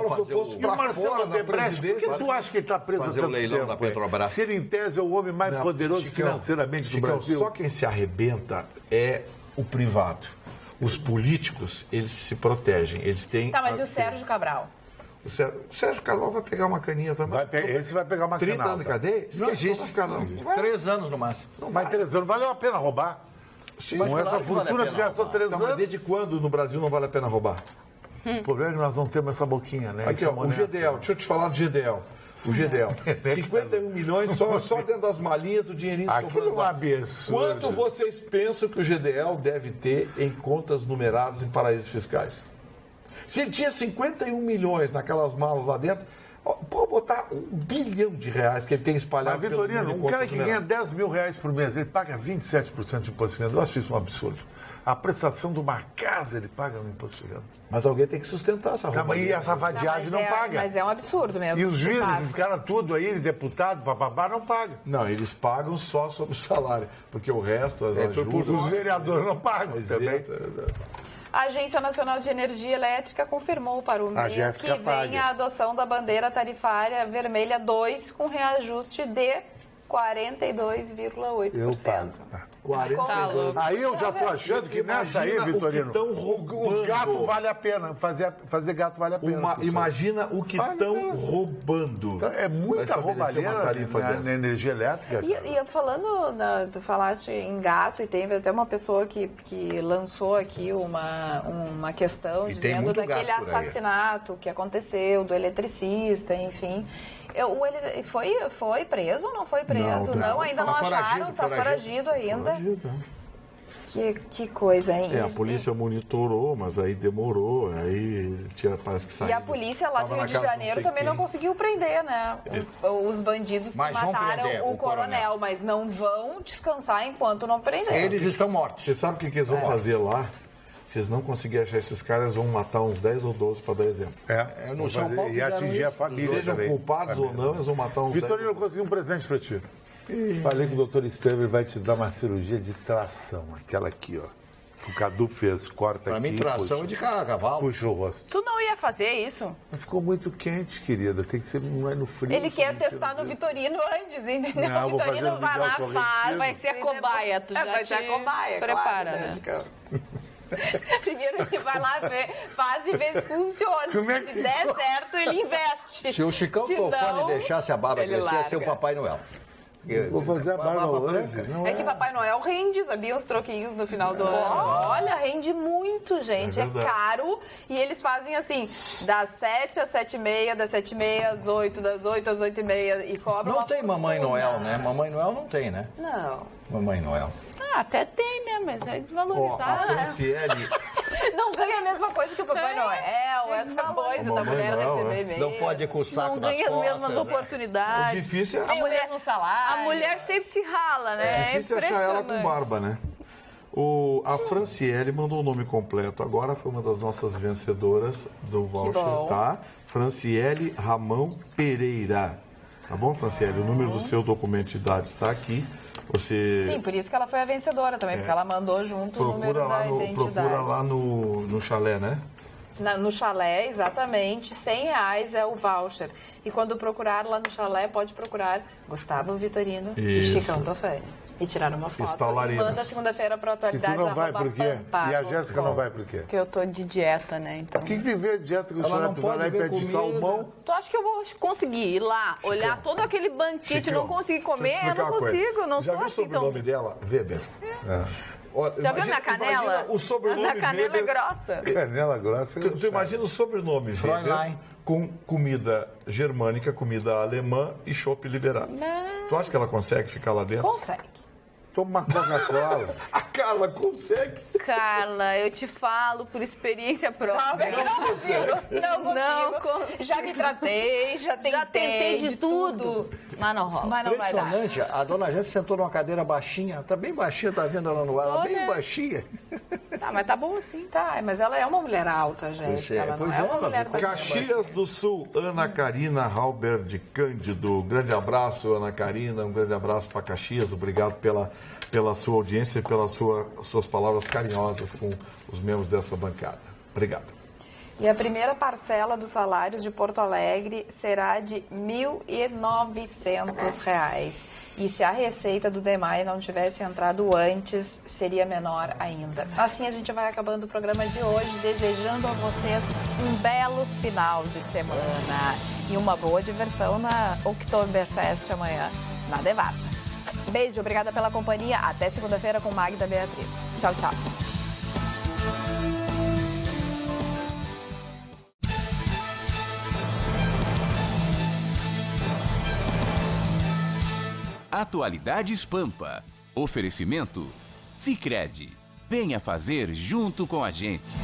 fazer o... E o Marcelo Odebrecht, por que tu acha que ele está preso fazer o leilão da Petrobras? Se ele, em tese, é o homem mais poderoso financeiramente do Brasil. Só quem se arrebenta é o privado. Os políticos, eles se protegem. Eles têm... Tá, mas e o Sérgio Cabral? O Sérgio Cabral vai pegar uma caninha também. Esse vai pegar uma 30 anos de cadeia? Não existe. 3 anos no máximo. Não vai 3 anos. Valeu a pena roubar. Sim, com essa fortuna que gastou 3 anos. Mas desde quando no Brasil não vale a pena roubar? O problema é que nós não temos essa boquinha, né? Aqui, ó, o GDL, deixa eu te falar do GDL. O GDL, 51 milhões só dentro das malinhas do dinheirinho que aquilo é um absurdo. Quanto vocês pensam que o GDL deve ter em contas numeradas em paraísos fiscais? Se ele tinha 51 milhões naquelas malas lá dentro, pode botar R$1 bilhão que ele tem espalhado. Mas, Vitorino, um cara que ganha R$10 mil por mês, ele paga 27% de imposto de renda. Eu acho isso um absurdo. A prestação de uma casa ele paga no imposto de renda. Mas alguém tem que sustentar essa roupa. E essa vadiagem não paga. Mas é um absurdo mesmo. E os juízes, esses caras tudo aí, deputado, papapá, não pagam. Não, eles pagam só sobre o salário, porque o resto, as ajudas... Os vereadores não pagam também. A Agência Nacional de Energia Elétrica confirmou para o mês que vem a adoção da bandeira tarifária vermelha 2 com reajuste de 42,8%. Aí eu já estou achando que nessa aí, Vitorino, o gato vale a pena. Fazer gato vale a pena. Imagina o que estão roubando. É muita roubalheira na energia elétrica. E falando, tu falaste em gato, e teve até uma pessoa que lançou aqui uma questão dizendo daquele assassinato que aconteceu, do eletricista, enfim. Ele foi preso ou não foi preso? Não, ainda não acharam, está foragido ainda. Que coisa, hein? A polícia monitorou, mas aí demorou, aí parece que saiu. E a polícia lá do Rio de Janeiro também não conseguiu prender, né? Os bandidos que mataram o coronel, mas não vão descansar enquanto não prender. Eles estão mortos. Você sabe o que eles vão fazer lá? Se eles não conseguirem achar esses caras, vão matar uns 10 ou 12 para dar exemplo. No São Paulo e atingir a família. Sejam culpados ou não, eles vão matar uns 10. Vitorino, eu consegui um presente para ti. Falei com o doutor Estevam, ele vai te dar uma cirurgia de tração. Aquela aqui, ó. O Cadu fez, corta pra aqui. Pra mim, tração é de cavalo. Puxa o rosto. Tu não ia fazer isso? Mas ficou muito quente, querida. Tem que ser no frio. Ele quer testar no Vitorino antes, entendeu? Não, o Vitorino vai lá, faz. Vai ser a cobaia. Tu já vai ser a cobaia, prepara, né? Primeiro ele vai lá ver, faz e vê se funciona. Se der certo, ele investe. Se o Chicão Tofani deixasse a barba crescer, ia ser o Papai Noel. Vou fazer a barba hoje. É que Papai Noel rende, sabia? Os troquinhos no final do ano. Olha, rende muito, gente. É caro. E eles fazem assim, das 7 às 7h30, das 7h30 às 8, das 8 às 8h30 e cobram. Não tem Mamãe Noel, né? Mamãe Noel não tem, né? Não. Mamãe Noel. Até tem, né? Mas é desvalorizado. A Franciele... Não ganha a mesma coisa que o Papai Noel, essa coisa da mulher receber bem. Não pode ir com o saco nas costas. Não ganha as mesmas oportunidades. O difícil é... A mulher mesmo salário. A mulher sempre se rala, né? É difícil achar ela com barba, né? A Franciele mandou o nome completo. Agora foi uma das nossas vencedoras do voucher, tá? Franciele Ramão Pereira. Tá bom, Franciele? O número do seu documento de idade está aqui. Você... Sim, por isso que ela foi a vencedora também, porque ela mandou junto o número da identidade. Procura lá no chalé, né? No chalé, exatamente, R$100 é o voucher. E quando procurar lá no chalé, pode procurar Gustavo Vitorino e Chicão Tofani. E tirar uma foto. E manda segunda-feira para Atualidades. E tu não vai por quê? E a Jéssica não vai por quê? Porque eu tô de dieta, né? Então... O que vê dieta que o senhor vai lá e pede salmão? Tu acha que eu vou conseguir ir lá, olhar todo aquele banquete e não conseguir comer? Eu não consigo, não sou assim. Já viu o sobrenome dela? Weber. Já viu minha canela? O sobrenome minha canela Weber, é grossa. Canela grossa. Tu imagina o sobrenome Weber com comida germânica, comida alemã e chopp liberado. Tu acha que ela consegue ficar lá dentro? Consegue. Toma uma Coca-Cola. A Carla consegue. Carla, eu te falo por experiência própria. Não consigo. Não consigo. Já me tratei, já tentei de tudo. Mas não rola. Mas não impressionante. vai dar. A dona Jéssica sentou numa cadeira baixinha. Tá bem baixinha, tá vendo ela no ar? Ela bem baixinha. Tá, mas tá bom assim. Tá, mas ela é uma mulher alta, gente. Ela não é uma mulher Caxias do Sul, Ana Karina Halber de Cândido. Grande abraço, Ana Karina. Um grande abraço para Caxias. Obrigado pela sua audiência e pelas suas palavras carinhosas com os membros dessa bancada. Obrigado. E a primeira parcela dos salários de Porto Alegre será de R$ 1.900. E se a receita do DEMAI não tivesse entrado antes, seria menor ainda. Assim a gente vai acabando o programa de hoje, desejando a vocês um belo final de semana e uma boa diversão na Oktoberfest amanhã, na Devassa. Beijo, obrigada pela companhia. Até segunda-feira com Magda Beatriz. Tchau, tchau. Atualidades Pampa. Oferecimento Sicredi. Venha fazer junto com a gente.